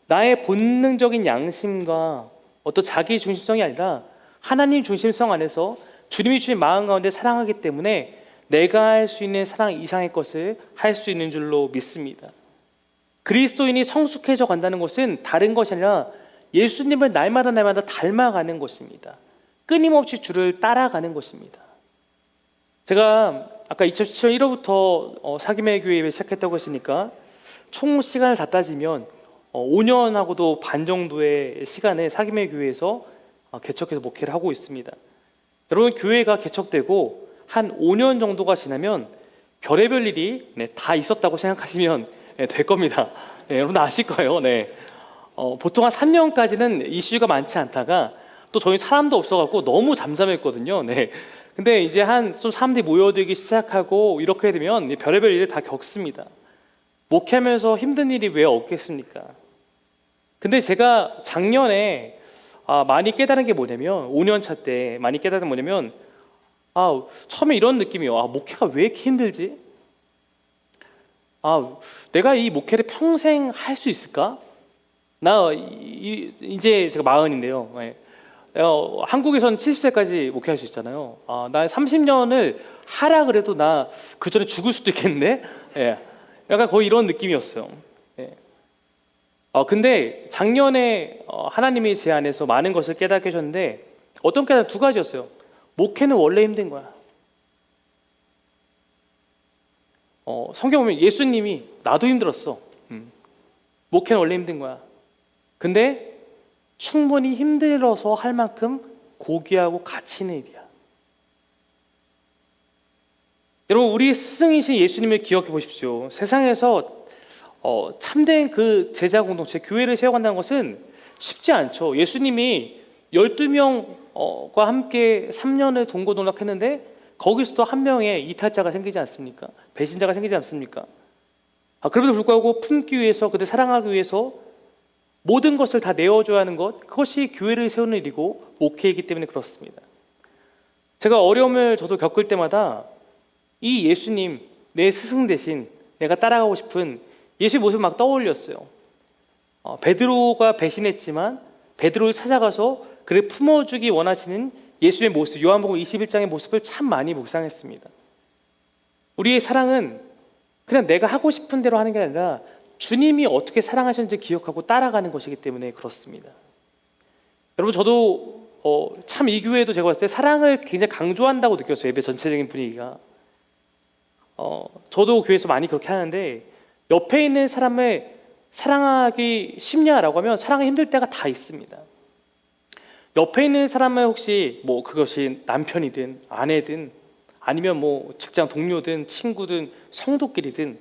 나의 본능적인 양심과 어떤 자기 중심성이 아니라 하나님 중심성 안에서 주님이 주신 마음 가운데 사랑하기 때문에 내가 할 수 있는 사랑 이상의 것을 할 수 있는 줄로 믿습니다. 그리스도인이 성숙해져 간다는 것은 다른 것이 아니라 예수님을 날마다 닮아가는 것입니다. 끊임없이 주를 따라가는 것입니다. 제가 아까 2017년 1월부터 사김의 교회를 시작했다고 했으니까 총 시간을 다 따지면 5년하고도 반 정도의 시간에 사김의 교회에서 개척해서 목회를 하고 있습니다. 여러분, 교회가 개척되고 한 5년 정도가 지나면 별의별 일이 다 있었다고 생각하시면 될 겁니다. 여러분 아실 거예요. 보통 한 3년까지는 이슈가 많지 않다가 또 저희 사람도 없어갖고 너무 잠잠했거든요. 근데 이제 좀 사람들이 모여들기 시작하고 이렇게 되면 별의별 일을 다 겪습니다. 목회하면서 힘든 일이 왜 없겠습니까? 근데 제가 작년에 많이 깨달은 게 뭐냐면 5년 차 때 많이 깨달은 게 뭐냐면 처음에 이런 느낌이에요. 목회가 왜 이렇게 힘들지? 내가 이 목회를 평생 할 수 있을까? 이제 제가 40인데요. 한국에서는 70세까지 목회할 수 있잖아요. 나 30년을 하라 그래도 나 그 전에 죽을 수도 있겠는데? 약간 거의 이런 느낌이었어요. 근데 작년에 하나님이 제 안에서 많은 것을 깨닫게 하셨는데 어떤 깨달음? 2가지였어요. 목회는 원래 힘든 거야. 성경 보면 예수님이 나도 힘들었어. 목회는 원래 힘든 거야. 근데 충분히 힘들어서 할 만큼 고귀하고 가치 있는 일이야. 여러분, 우리 스승이신 예수님을 기억해 보십시오. 세상에서 참된 그 제자 공동체, 교회를 세워간다는 것은 쉽지 않죠. 예수님이 12명과 함께 3년을 동고동락했는데 거기서도 한 명의 이탈자가 생기지 않습니까? 배신자가 생기지 않습니까? 그럼에도 불구하고 품기 위해서, 그들 사랑하기 위해서 모든 것을 다 내어줘야 하는 것, 그것이 교회를 세우는 일이고 목회이기 때문에 그렇습니다. 제가 어려움을 저도 겪을 때마다 이 예수님, 내 스승 대신 내가 따라가고 싶은 예수의 모습을 막 떠올렸어요. 베드로가 배신했지만 베드로를 찾아가서 그를 품어주기 원하시는 예수의 모습, 요한복음 21장의 모습을 참 많이 묵상했습니다. 우리의 사랑은 그냥 내가 하고 싶은 대로 하는 게 아니라 주님이 어떻게 사랑하셨는지 기억하고 따라가는 것이기 때문에 그렇습니다. 여러분, 저도 참 이 교회도 제가 봤을 때 사랑을 굉장히 강조한다고 느꼈어요. 예배 전체적인 분위기가. 저도 교회에서 많이 그렇게 하는데 옆에 있는 사람을 사랑하기 쉽냐라고 하면 사랑이 힘들 때가 다 있습니다. 옆에 있는 사람을 혹시 그것이 남편이든 아내든 아니면 직장 동료든 친구든 성도끼리든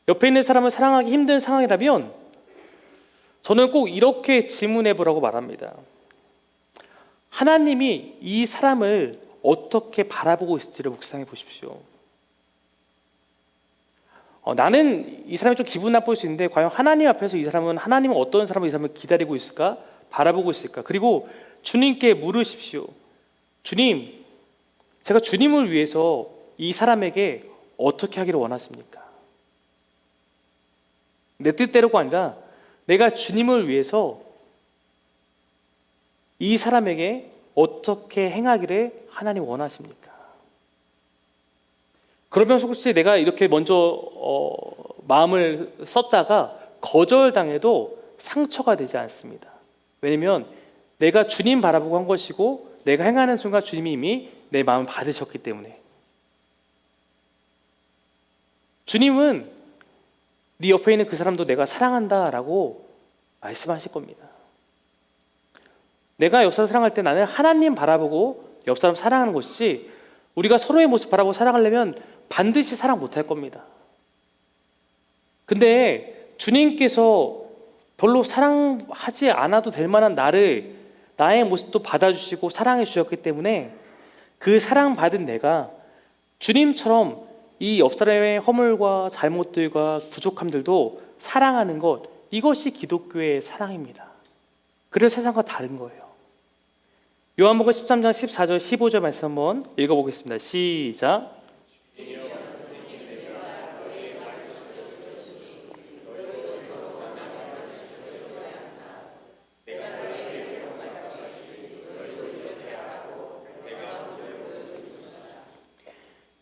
옆에 있는 사람을 사랑하기 힘든 상황이라면 저는 꼭 이렇게 질문해 보라고 말합니다. 하나님이 이 사람을 어떻게 바라보고 있을지를 묵상해 보십시오. 나는 이 사람이 좀 기분 나쁠 수 있는데 과연 하나님 앞에서 이 사람은 하나님은 어떤 사람을 이 사람을 기다리고 있을까? 바라보고 있을까? 그리고 주님께 물으십시오. 주님, 제가 주님을 위해서 이 사람에게 어떻게 하기를 원하십니까? 내 뜻대로가 아니라 내가 주님을 위해서 이 사람에게 어떻게 행하기를 하나님 원하십니까? 그러면 혹시 내가 이렇게 먼저 마음을 썼다가 거절당해도 상처가 되지 않습니다. 왜냐면 내가 주님 바라보고 한 것이고 내가 행하는 순간 주님이 이미 내 마음을 받으셨기 때문에. 주님은 네 옆에 있는 그 사람도 내가 사랑한다라고 말씀하실 겁니다. 내가 옆 사람 사랑할 때 나는 하나님 바라보고 옆 사람 사랑하는 것이지, 우리가 서로의 모습 바라보고 사랑하려면 반드시 사랑 못할 겁니다. 근데 주님께서 별로 사랑하지 않아도 될 만한 나의 모습도 받아주시고 사랑해 주셨기 때문에 그 사랑받은 내가 주님처럼 이 옆 사람의 허물과 잘못들과 부족함들도 사랑하는 것, 이것이 기독교의 사랑입니다. 그래서 세상과 다른 거예요. 요한복음 13장 14절 15절 말씀 한번 읽어보겠습니다. 시작.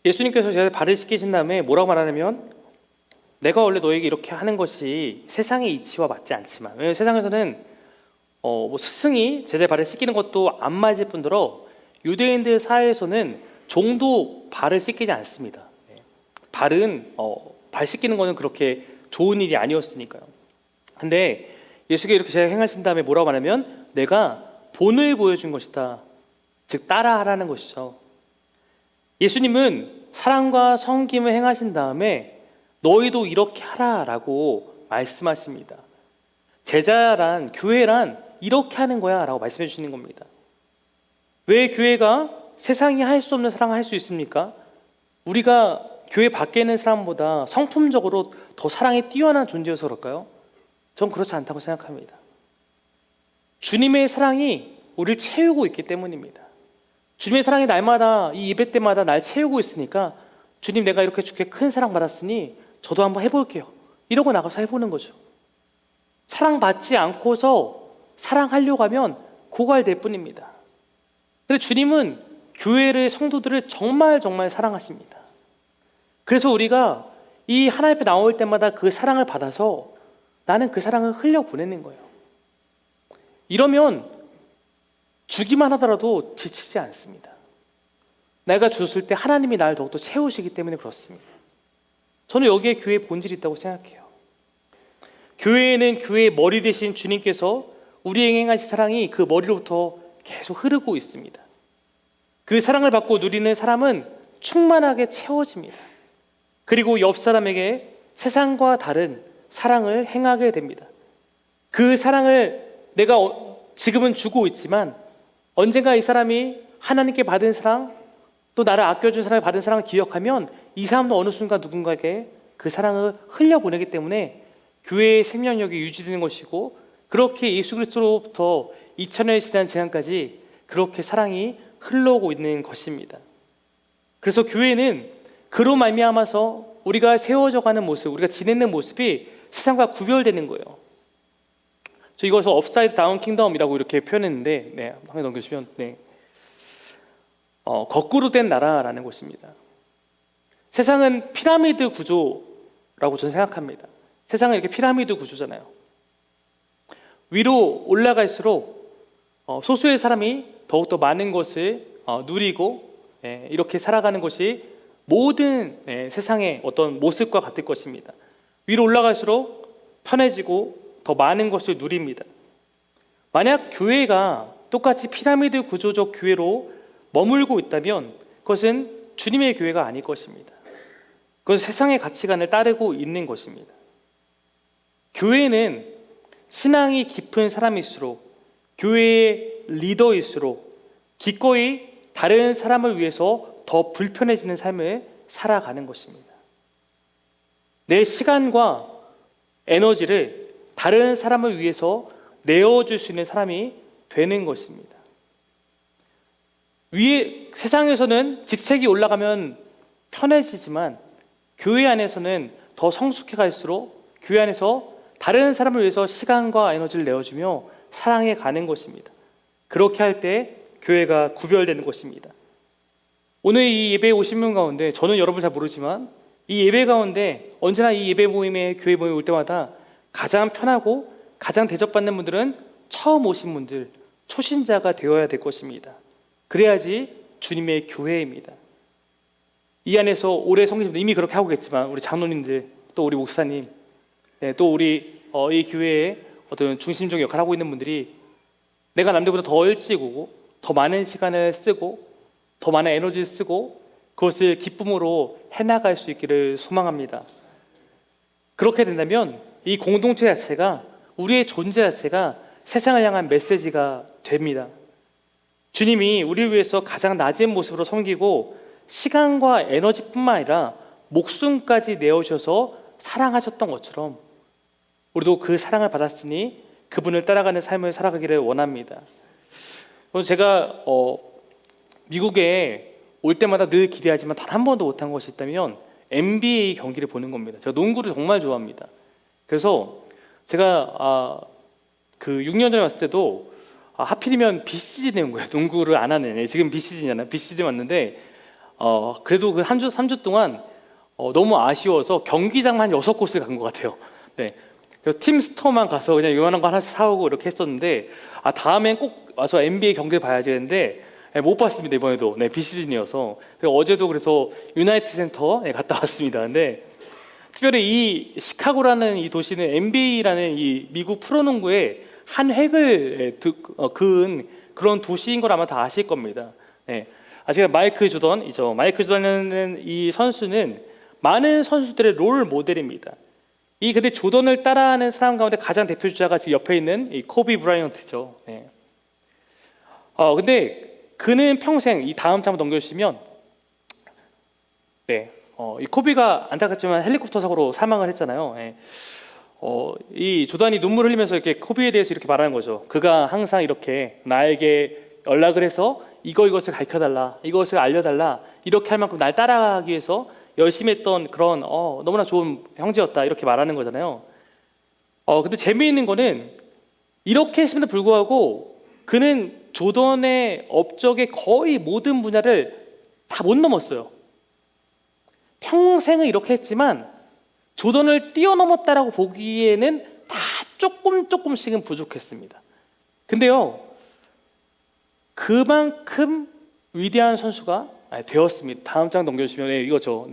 예수님께서 제 발을 씻기신 다음에 뭐라고 말하냐면, 내가 원래 너에게 이렇게 하는 것이 세상의 이치와 맞지 않지만, 왜냐하면 세상에서는 뭐 스승이 제자의 발을 씻기는 것도 안 맞을 뿐더러 유대인들 사이에서는 종도 발을 씻기지 않습니다. 발은 발 씻기는 거는 그렇게 좋은 일이 아니었으니까요. 근데 예수께서 이렇게 제가 행하신 다음에 뭐라고 말하면, 내가 본을 보여준 것이다, 즉 따라하라는 것이죠. 예수님은 사랑과 섬김을 행하신 다음에 너희도 이렇게 하라라고 말씀하십니다. 제자란, 교회란 이렇게 하는 거야 라고 말씀해 주시는 겁니다. 왜 교회가 세상이 할 수 없는 사랑을 할 수 있습니까? 우리가 교회 밖에 있는 사람보다 성품적으로 더 사랑이 뛰어난 존재여서 그럴까요? 전 그렇지 않다고 생각합니다. 주님의 사랑이 우리를 채우고 있기 때문입니다. 주님의 사랑이 날마다 이 예배 때마다 날 채우고 있으니까, 주님 내가 이렇게 주께 큰 사랑 받았으니 저도 한번 해볼게요, 이러고 나가서 해보는 거죠. 사랑받지 않고서 사랑하려고 하면 고갈될 뿐입니다. 그런데 주님은 교회를, 성도들을 정말 사랑하십니다. 그래서 우리가 이 하나님 앞에 나올 때마다 그 사랑을 받아서 나는 그 사랑을 흘려보내는 거예요. 이러면 주기만 하더라도 지치지 않습니다. 내가 줬을 때 하나님이 나를 더욱더 채우시기 때문에 그렇습니다. 저는 여기에 교회의 본질이 있다고 생각해요. 교회에는 교회의 머리 되신 주님께서 우리에게 행하신 사랑이 그 머리로부터 계속 흐르고 있습니다. 그 사랑을 받고 누리는 사람은 충만하게 채워집니다. 그리고 옆 사람에게 세상과 다른 사랑을 행하게 됩니다. 그 사랑을 내가 지금은 주고 있지만 언젠가 이 사람이 하나님께 받은 사랑, 또 나를 아껴준 사람이 받은 사랑을 기억하면 이 사람도 어느 순간 누군가에게 그 사랑을 흘려보내기 때문에 교회의 생명력이 유지되는 것이고, 그렇게 예수 그리스도로부터 2000년이 지난 지금까지 그렇게 사랑이 흘러오고 있는 것입니다. 그래서 교회는 그로 말미암아서 우리가 세워져가는 모습, 우리가 지내는 모습이 세상과 구별되는 거예요. 저 이것을 업사이드 다운 킹덤이라고 이렇게 표현했는데, 네, 한번 넘겨주시면, 네, 거꾸로 된 나라라는 것입니다. 세상은 피라미드 구조라고 저는 생각합니다. 세상은 이렇게 피라미드 구조잖아요. 위로 올라갈수록 소수의 사람이 더욱더 많은 것을 누리고 이렇게 살아가는 것이 모든 세상의 어떤 모습과 같을 것입니다. 위로 올라갈수록 편해지고 더 많은 것을 누립니다. 만약 교회가 똑같이 피라미드 구조적 교회로 머물고 있다면 그것은 주님의 교회가 아닐 것입니다. 그것은 세상의 가치관을 따르고 있는 것입니다. 교회는 신앙이 깊은 사람일수록, 교회의 리더일수록 기꺼이 다른 사람을 위해서 더 불편해지는 삶을 살아가는 것입니다. 내 시간과 에너지를 다른 사람을 위해서 내어줄 수 있는 사람이 되는 것입니다. 위에 세상에서는 직책이 올라가면 편해지지만 교회 안에서는 더 성숙해 갈수록 교회 안에서 다른 사람을 위해서 시간과 에너지를 내어주며 사랑해 가는 것입니다. 그렇게 할 때 교회가 구별되는 것입니다. 오늘 이 예배에 오신 분 가운데, 저는 여러분 잘 모르지만 이 예배 가운데 언제나 이 예배 모임에, 교회 모임에 올 때마다 가장 편하고 가장 대접받는 분들은 처음 오신 분들, 초신자가 되어야 될 것입니다. 그래야지 주님의 교회입니다. 이 안에서 오래 섬기신 분들 이미 그렇게 하고 계시지만 우리 장로님들 또 우리 목사님 또 우리 이 교회의 어떤 중심적인 역할을 하고 있는 분들이 내가 남들보다 더 일찍 오고 더 많은 시간을 쓰고 더 많은 에너지를 쓰고 그것을 기쁨으로 해나갈 수 있기를 소망합니다. 그렇게 된다면 이 공동체 자체가 우리의 존재 자체가 세상을 향한 메시지가 됩니다. 주님이 우리를 위해서 가장 낮은 모습으로 섬기고 시간과 에너지뿐만 아니라 목숨까지 내어주셔서 사랑하셨던 것처럼 우리도 그 사랑을 받았으니 그분을 따라가는 삶을 살아가기를 원합니다. 제가 미국에 올 때마다 늘 기대하지만 단 한 번도 못한 것이 있다면 NBA 경기를 보는 겁니다. 제가 농구를 정말 좋아합니다. 그래서 제가 그 6년 전에 왔을 때도 하필이면 비시즌에 온 거예요. 농구를 안 하는 지금 비시즌이잖아요. 비시즌 왔는데 그래도 그 3주 동안 너무 아쉬워서 경기장만 6곳을 간 것 같아요. 네. 그래서 팀 스토어만 가서 그냥 요만한 거 하나씩 사오고 이렇게 했었는데 다음엔 꼭 와서 NBA 경기를 봐야지 했는데 못 봤습니다. 이번에도 비시즌이어서. 어제도 그래서 유나이티드 센터에 갔다 왔습니다. 근데 특별히 이 시카고라는 이 도시는 NBA라는 이 미국 프로농구의 한 획을 그은 그런 도시인 걸 아마 다 아실 겁니다. 아시가 마이클 조던이죠. 마이클 조던은 이 선수는 많은 선수들의 롤 모델입니다. 근데 조던을 따라하는 사람 가운데 가장 대표 주자가 지금 옆에 있는 이 코비 브라이언트죠. 근데 그는 평생 이 다음 장 넘겨주시면 이 코비가 안타깝지만 헬리콥터 사고로 사망을 했잖아요. 이 조던이 눈물을 흘리면서 이렇게 코비에 대해서 이렇게 말하는 거죠. 그가 항상 이렇게 나에게 연락을 해서 이것을 가르쳐달라, 이것을 알려달라 이렇게 할 만큼 날 따라가기 위해서 열심히 했던 그런 너무나 좋은 형제였다 이렇게 말하는 거잖아요. 근데 재미있는 거는 이렇게 했음에도 불구하고 그는 조던의 업적의 거의 모든 분야를 다 못 넘었어요. 평생을 이렇게 했지만 조던을 뛰어넘었다라고 보기에는 다 조금씩은 부족했습니다. 근데요, 그만큼 위대한 선수가 되었습니다. 다음 장 넘겨주시면 이거죠.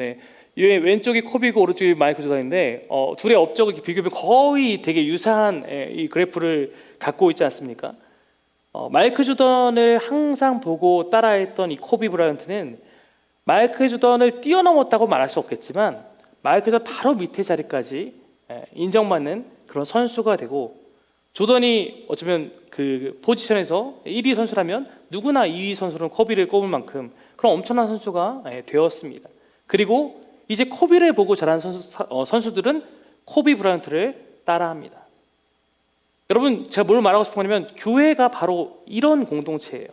왼쪽이 코비고 오른쪽이 마이클 조던인데 둘의 업적을 비교하면 거의 되게 유사한 이 그래프를 갖고 있지 않습니까? 마이클 조던을 항상 보고 따라했던 이 코비 브라이언트는 마이클 조던을 뛰어넘었다고 말할 수 없겠지만 마이클 조던 바로 밑에 자리까지 인정받는 그런 선수가 되고 조던이 어쩌면 그 포지션에서 1위 선수라면 누구나 2위 선수는 코비를 꼽을 만큼 그런 엄청난 선수가 되었습니다. 그리고 이제 코비를 보고 자란 선수들은 코비 브라이언트를 따라합니다. 여러분, 제가 뭘 말하고 싶으냐면 교회가 바로 이런 공동체예요.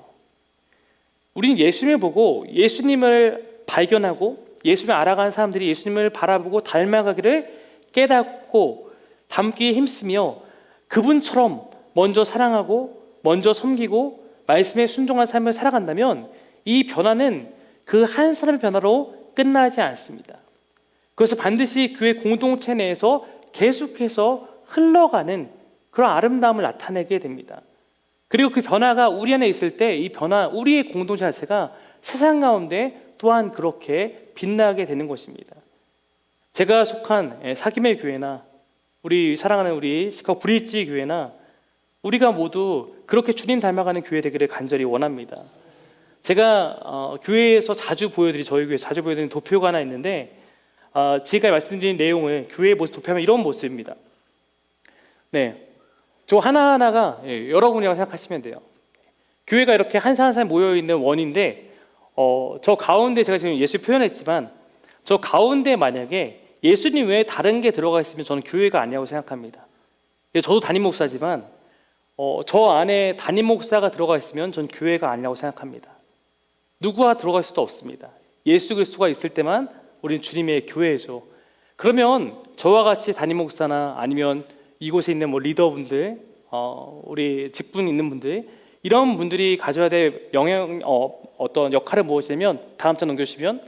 우리는 예수님을 보고 예수님을 발견하고 예수님을 알아가는 사람들이 예수님을 바라보고 닮아가기를 깨닫고 닮기에 힘쓰며 그분처럼 먼저 사랑하고 먼저 섬기고 말씀에 순종한 삶을 살아간다면 이 변화는 그 한 사람의 변화로 끝나지 않습니다. 그래서 반드시 교회 공동체 내에서 계속해서 흘러가는 그런 아름다움을 나타내게 됩니다. 그리고 그 변화가 우리 안에 있을 때 이 변화, 우리의 공동체 자체가 세상 가운데 또한 그렇게 빛나게 되는 것입니다. 제가 속한 사김의 교회나 우리 사랑하는 우리 시카고 브릿지 교회나 우리가 모두 그렇게 주님 닮아가는 교회 되기를 간절히 원합니다. 제가 교회에서 저희 교회 자주 보여드리는 도표가 하나 있는데 지금까지 말씀드린 내용을 교회의 모습 도표하면 이런 모습입니다. 저 하나하나가 여러분이라고 생각하시면 돼요. 교회가 이렇게 한 사람 한 사람 모여있는 원인데 저 가운데 제가 지금 예수 표현했지만 저 가운데 만약에 예수님 외에 다른 게 들어가 있으면 저는 교회가 아니라고 생각합니다. 저도 담임 목사지만 저 안에 담임 목사가 들어가 있으면 전 교회가 아니라고 생각합니다. 누구와 들어갈 수도 없습니다. 예수 그리스도가 있을 때만 우리는 주님의 교회죠. 그러면 저와 같이 담임 목사나 아니면 이곳에 있는 리더분들, 우리 직분 있는 분들, 이런 분들이 가져야 될 어떤 역할을 무엇이냐면 다음 장 넘겨주시면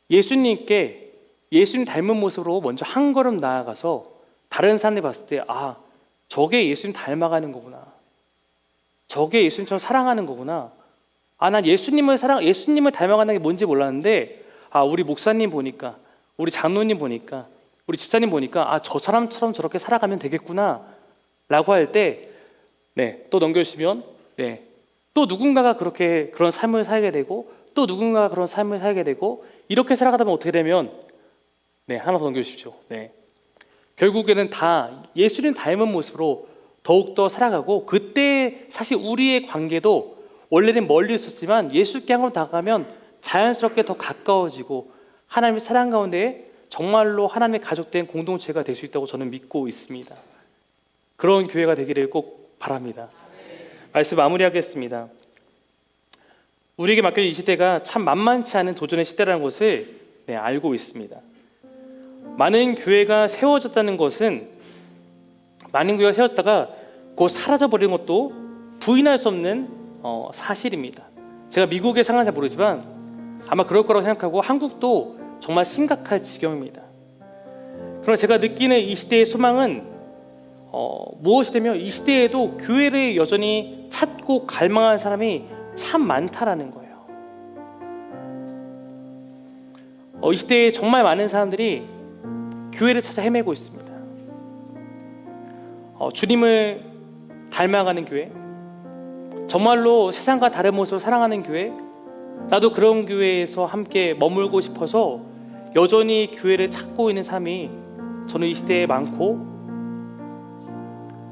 예수님께 예수님 닮은 모습으로 먼저 한 걸음 나아가서 다른 사람들이 봤을 때 저게 예수님 닮아가는 거구나, 저게 예수님처럼 사랑하는 거구나, 난 예수님을 닮아가는 게 뭔지 몰랐는데, 우리 목사님 보니까, 우리 장로님 보니까, 우리 집사님 보니까, 저 사람처럼 저렇게 살아가면 되겠구나 라고 할 때, 또 넘겨주시면, 또 누군가가 그런 삶을 살게 되고, 또 누군가가 그런 삶을 살게 되고, 이렇게 살아가다 보면 어떻게 되면, 하나 더 넘겨주십시오. 결국에는 다 예수님 닮은 모습으로 더욱더 살아가고, 그때 사실 우리의 관계도 원래는 멀리 있었지만 예수께 향으로 다가가면 자연스럽게 더 가까워지고 하나님의 사랑 가운데 정말로 하나님의 가족된 공동체가 될 수 있다고 저는 믿고 있습니다. 그런 교회가 되기를 꼭 바랍니다. 말씀 마무리하겠습니다. 우리에게 맡겨진 이 시대가 참 만만치 않은 도전의 시대라는 것을 알고 있습니다. 많은 교회가 세워졌다는 것은, 많은 교회가 세워졌다가 곧 사라져버리는 것도 부인할 수 없는 사실입니다. 제가 미국의 상황은 잘 모르지만 아마 그럴 거라고 생각하고, 한국도 정말 심각할 지경입니다. 그러나 제가 느끼는 이 시대의 소망은 무엇이냐면, 이 시대에도 교회를 여전히 찾고 갈망하는 사람이 참 많다라는 거예요. 이 시대에 정말 많은 사람들이 교회를 찾아 헤매고 있습니다. 주님을 닮아가는 교회, 정말로 세상과 다른 모습으로 사랑하는 교회, 나도 그런 교회에서 함께 머물고 싶어서 여전히 교회를 찾고 있는 사람이 저는 이 시대에 많고,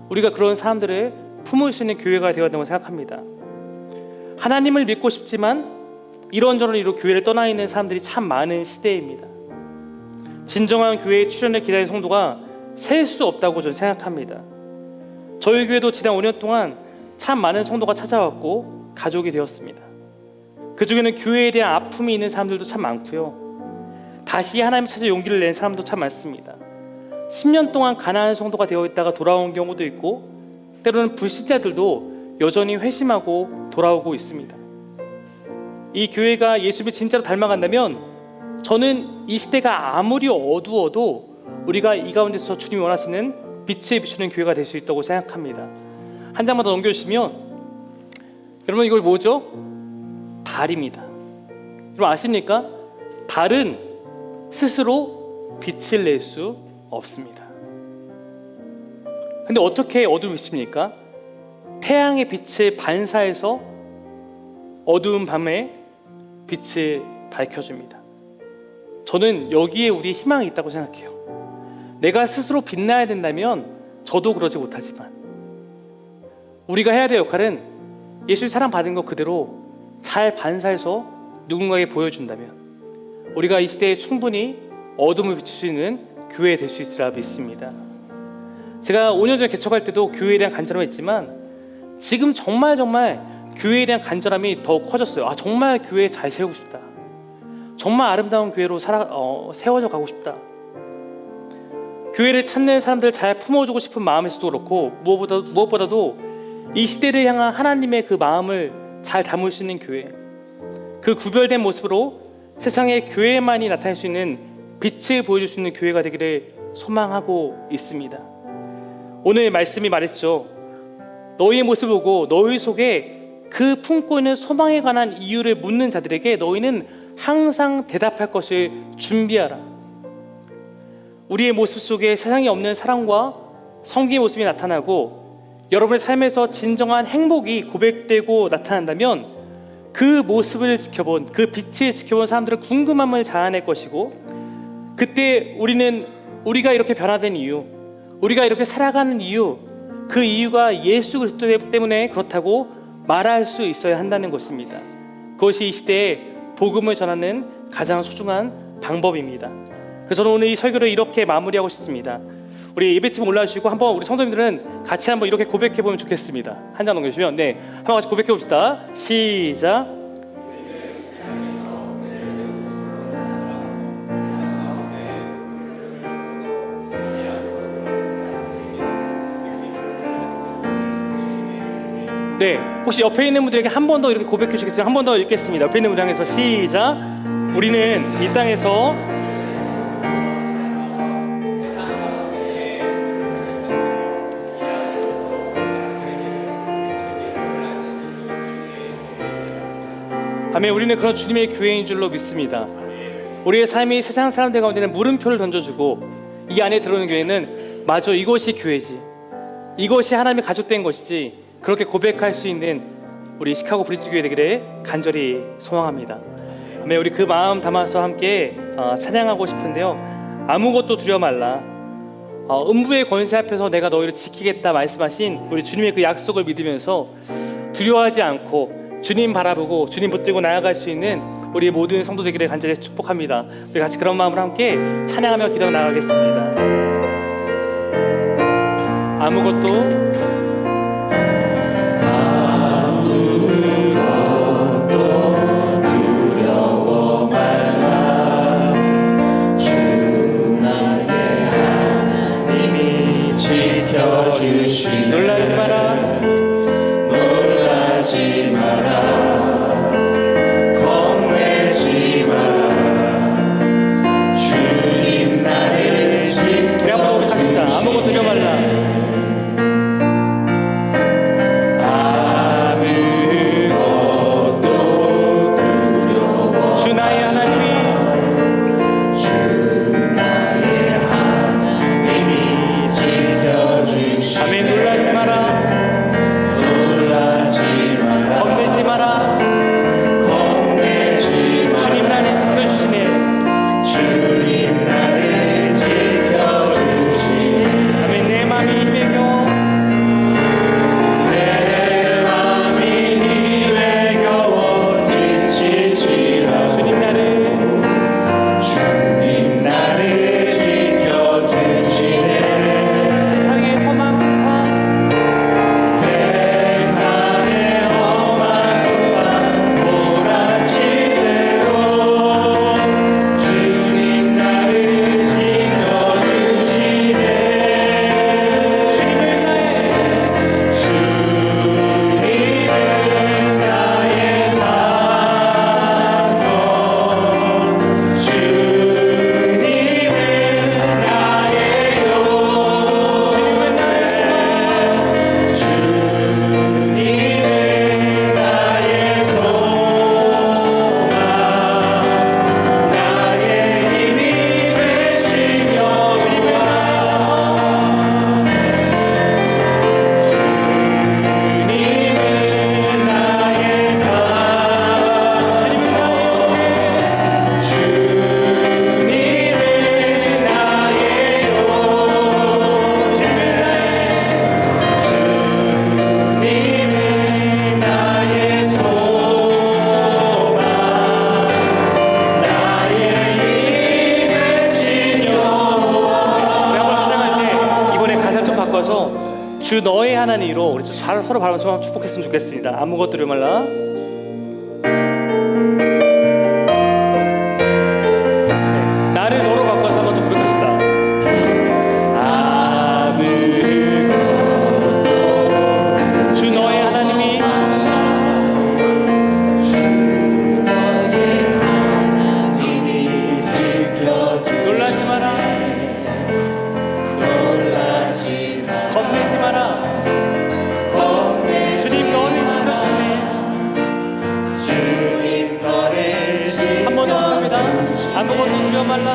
우리가 그런 사람들을 품을 수 있는 교회가 되어야 된다고 생각합니다. 하나님을 믿고 싶지만 이런저런 이유로 교회를 떠나 있는 사람들이 참 많은 시대입니다. 진정한 교회의 출현을 기다리는 성도가 셀 수 없다고 저는 생각합니다. 저희 교회도 지난 5년 동안 참 많은 성도가 찾아왔고 가족이 되었습니다. 그 중에는 교회에 대한 아픔이 있는 사람들도 참 많고요, 다시 하나님 찾아 용기를 낸 사람도 참 많습니다. 10년 동안 가난한 성도가 되어 있다가 돌아온 경우도 있고, 때로는 불신자들도 여전히 회심하고 돌아오고 있습니다. 이 교회가 예수님을 진짜로 닮아간다면, 저는 이 시대가 아무리 어두워도 우리가 이 가운데서 주님이 원하시는 빛에 비추는 교회가 될 수 있다고 생각합니다. 한 장만 더 넘겨주시면, 여러분 이거 뭐죠? 달입니다. 여러분 아십니까? 달은 스스로 빛을 낼 수 없습니다. 근데 어떻게 어둠을 비칩니까? 태양의 빛을 반사해서 어두운 밤에 빛을 밝혀줍니다. 저는 여기에 우리의 희망이 있다고 생각해요. 내가 스스로 빛나야 된다면 저도 그러지 못하지만, 우리가 해야 될 역할은 예수의 사랑 받은 것 그대로 잘 반사해서 누군가에게 보여준다면 우리가 이 시대에 충분히 어둠을 비출 수 있는 교회 될 수 있으리라 믿습니다. 제가 5년 전에 개척할 때도 교회에 대한 간절함이 있지만, 지금 정말 교회에 대한 간절함이 더 커졌어요. 정말 교회 잘 세우고 싶다, 정말 아름다운 교회로 세워져 가고 싶다. 교회를 찾는 사람들을 잘 품어주고 싶은 마음에서도 그렇고, 무엇보다도 이 시대를 향한 하나님의 그 마음을 잘 담을 수 있는 교회, 그 구별된 모습으로 세상에 교회만이 나타낼 수 있는 빛을 보여줄 수 있는 교회가 되기를 소망하고 있습니다. 오늘 말씀이 말했죠. 너희의 모습을 보고 너희 속에 그 품고 있는 소망에 관한 이유를 묻는 자들에게 너희는 항상 대답할 것을 준비하라. 우리의 모습 속에 세상에 없는 사랑과 성기의 모습이 나타나고, 여러분의 삶에서 진정한 행복이 고백되고 나타난다면, 그 모습을 지켜본, 그 빛을 지켜본 사람들은 궁금함을 자아낼 것이고, 그때 우리가 이렇게 변화된 이유, 우리가 이렇게 살아가는 이유, 그 이유가 예수 그리스도 때문에 그렇다고 말할 수 있어야 한다는 것입니다. 그것이 이 시대에 복음을 전하는 가장 소중한 방법입니다. 그래서 저는 오늘 이 설교를 이렇게 마무리하고 싶습니다. 우리 예배팀 올라주시고 한번 우리 성도님들은 같이 한번 이렇게 고백해 보면 좋겠습니다. 한 장 넘겨주시면, 한번 같이 고백해 봅시다. 시작. 혹시 옆에 있는 분들에게 한 번 더 이렇게 고백해 주시겠어요? 한 번 더 읽겠습니다. 옆에 있는 분들 향해서 시작. 우리는 이 땅에서 아멘. 우리는 그런 주님의 교회인 줄로 믿습니다. 우리의 삶이 세상 사람들 가운데는 물음표를 던져주고 이 안에 들어오는 교회는 맞아, 이것이 교회지, 이것이 하나님의 가족된 것이지, 그렇게 고백할 수 있는 우리 시카고 브릿지 교회 되기를 간절히 소망합니다. 아멘. 우리 그 마음 담아서 함께 찬양하고 싶은데요, 아무것도 두려워 말라. 음부의 권세 앞에서 내가 너희를 지키겠다 말씀하신 우리 주님의 그 약속을 믿으면서 두려워하지 않고 주님 바라보고 주님 붙들고 나아갈 수 있는 우리 모든 성도 되기를 간절히 축복합니다. 우리 같이 그런 마음으로 함께 찬양하며 기도하며 나아가겠습니다. 아무것도 두려워 말라. 주 나의 하나님이 지켜주시네. 놀라지 마라. 놀라지 마라. 겁내지 마라. 주님 나를 우리 한번 우리 갑시다. 아무것도 두려워 말라. 주 너의 하나님으로 우리 서로 바라보면서 축복했으면 좋겠습니다. 아무것도 두려워 말라. 나를 너로 바꿔서 한번 더 고백합시다. 아무것도 주 너의 하나님이 놀라지 마라. 겁내지 마라. 주님 너를 지켜주시네. 주님 너를 지켜주시네. 한 번 더 부릅니다. 아무것도 두려워 말라.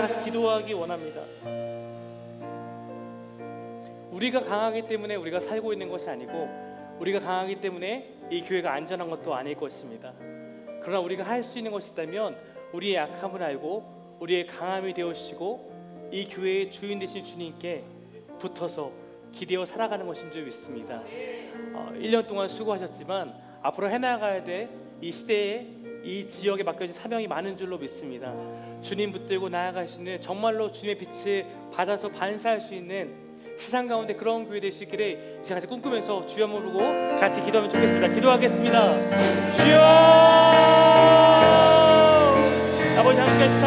같이 기도하기 원합니다. 우리가 강하기 때문에 우리가 살고 있는 것이 아니고 우리가 강하기 때문에 이 교회가 안전한 것도 아닐 것입니다. 그러나 우리가 할 수 있는 것이 있다면 우리의 약함을 알고 우리의 강함이 되어주시고 이 교회의 주인 되신 주님께 붙어서 기대어 살아가는 것인 줄 믿습니다. 1년 동안 수고하셨지만 앞으로 해나가야 될 이 시대에 이 지역에 맡겨진 사명이 많은 줄로 믿습니다. 주님 붙들고 나아갈 수 있는 정말로 주님의 빛을 받아서 반사할 수 있는 세상 가운데 그런 교회 될 수 있기를 이제 같이 꿈꾸면서 주여 모르고 같이 기도하면 좋겠습니다. 기도하겠습니다. 주여 아버지 함께 하신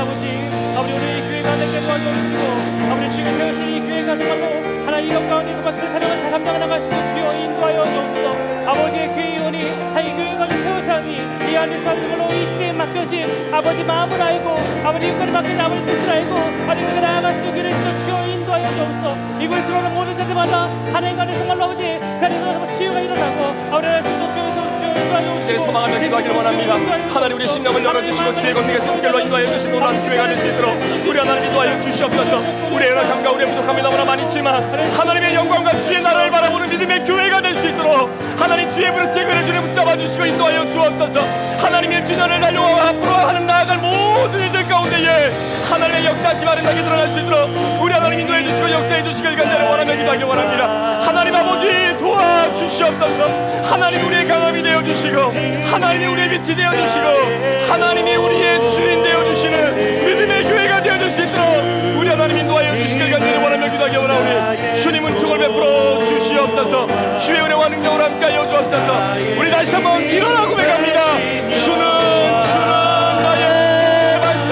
아버지 우리 교회 가운데 도와주시고 아버지 주님의 세우신 이 교회가 정말로 하나님 이것 가운데 정말 그 사명을 잘 감당해 나갈 수 있는 주여 인도하여 주옵소서. 아버지의 교회 의원이 하나님 교회 가운데 세우사니 이 안에서 정말로 이 시대에 맡겨진 아버지 마음을 알고 아버지 이것까지 맡겨진 아버지 뜻을 알고 아버지 그 나아갈 수 있기를 주여 인도하여 주옵소서. 이곳에 들어오는 모든 자들마다 하나님 간에 정말로 아버지 그 안에서 치유가 일어나고 아버지 하나님 내 소망하며 기도하기를 원합니다. 하나님 우리 심령을 열어주시고 주의 권능의 손길로 인도하여 주신 놀라운 교회가 될 수 있도록 우리 하나님 인도하여 주시옵소서. 우리의 연약함과 우리의 부족함이 너무나 많이 있지만 하나님의 영광과 주의 나라를 바라보는 믿음의 교회가 될 수 있도록 하나님 주의 부르짖은 그를 붙잡아 주시고 인도하여 주옵소서. 하나님의 주전을 달려와 앞으로 하는 나아갈 모든 일들 가운데에 하나님의 역사하심 아름답게 드러날 수 있도록 우리 하나님 인도해 주시고 역사해 주시길 간절히 원하며 기도하기 원합니다. 하나님 아버지 도와주시옵소서. 하나님 우리의 강함이 되어주시고 하나님이 우리의 빛이 되어주시고 하나님이 우리의 주인 되어주시는 믿음의 교회가 되어줄 수 있도록 우리 하나님 인도하여 주시길 간절히 원하며 기도하기 원하오니 주님은 축을 베풀어 주시옵소서. 주의 은혜와 능력으로 함께하여 주옵소서. 우리 다시 한번 일어나 고백합니다. 주는 나의 반석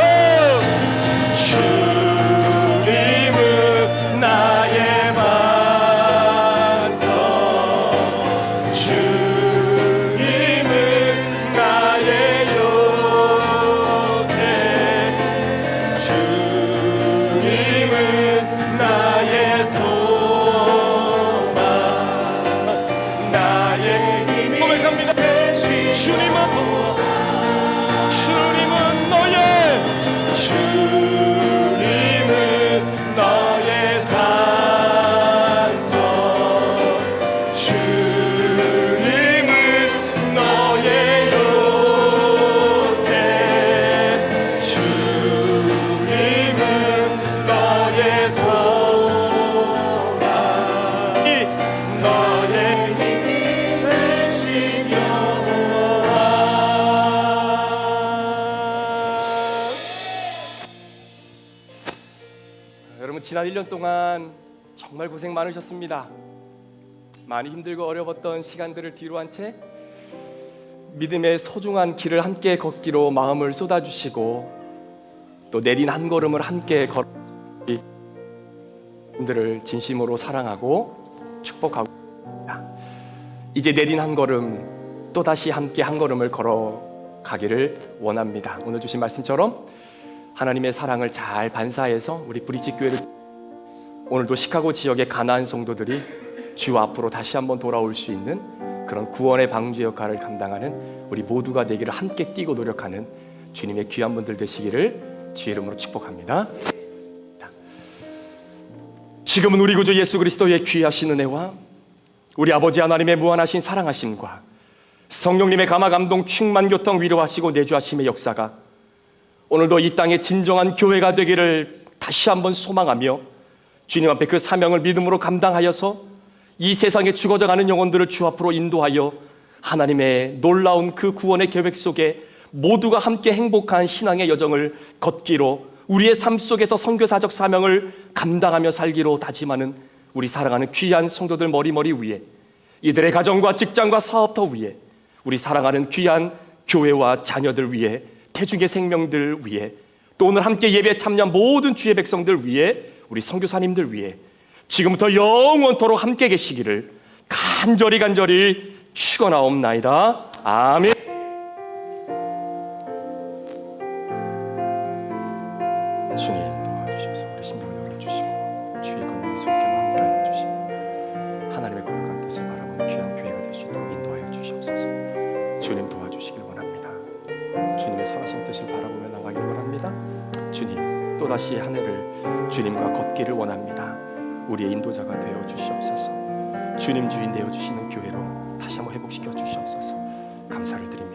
주님은 나의 반석 주님은 나의 요새 주님은 나의 소망 나의 힘이 고백합니다. 주님은 너의 산성 주님은 너의 요새 주님은 너의 소망 너의 힘이 되신 여호와. 여러분 지난 1년 동안 정말 고생 많으셨습니다. 많이 힘들고 어려웠던 시간들을 뒤로 한 채 믿음의 소중한 길을 함께 걷기로 마음을 쏟아주시고 또 내린 한 걸음을 함께 걸어 분들을 진심으로 사랑하고 축복하고 이제 내린 한 걸음 또다시 함께 한 걸음을 걸어가기를 원합니다. 오늘 주신 말씀처럼 하나님의 사랑을 잘 반사해서 우리 브릿지 교회를 오늘도 시카고 지역의 가나안 성도들이 주 앞으로 다시 한번 돌아올 수 있는 그런 구원의 방주 역할을 감당하는 우리 모두가 되기를 함께 뛰고 노력하는 주님의 귀한 분들 되시기를 주의 이름으로 축복합니다. 지금은 우리 구주 예수 그리스도의 귀하신 은혜와 우리 아버지 하나님의 무한하신 사랑하심과 성령님의 감화 감동 충만 교통 위로하시고 내주하심의 역사가 오늘도 이 땅의 진정한 교회가 되기를 다시 한번 소망하며 주님 앞에 그 사명을 믿음으로 감당하여서 이 세상에 죽어져가는 영혼들을 주 앞으로 인도하여 하나님의 놀라운 그 구원의 계획 속에 모두가 함께 행복한 신앙의 여정을 걷기로 우리의 삶 속에서 선교사적 사명을 감당하며 살기로 다짐하는 우리 사랑하는 귀한 성도들 머리머리 위에 이들의 가정과 직장과 사업터 위에 우리 사랑하는 귀한 교회와 자녀들 위에 태중의 생명들 위에 또 오늘 함께 예배에 참여한 모든 주의 백성들 위에 우리 선교사님들 위에 지금부터 영원토록 함께 계시기를 간절히 축원하옵나이다. 아멘. 주님 도와주셔서 우리 심령을 열어주시고 주의 권능의 손길로 함께하여 주시고 하나님의 거룩한 뜻을 바라보는 귀한 교회가 될 수 있도록 인도하여 주시옵소서. 주님 도와주시길 원합니다. 주님의 선하신 뜻을 바라보며 나가길 원합니다. 주님 또다시 한 해를 주님과 걷기를 원합니다. 우리의 인도자가 되어 주시옵소서. 주님 주인 되어 주시는 교회로 다시 한번 회복시켜 주시옵소서. 감사를 드립니다.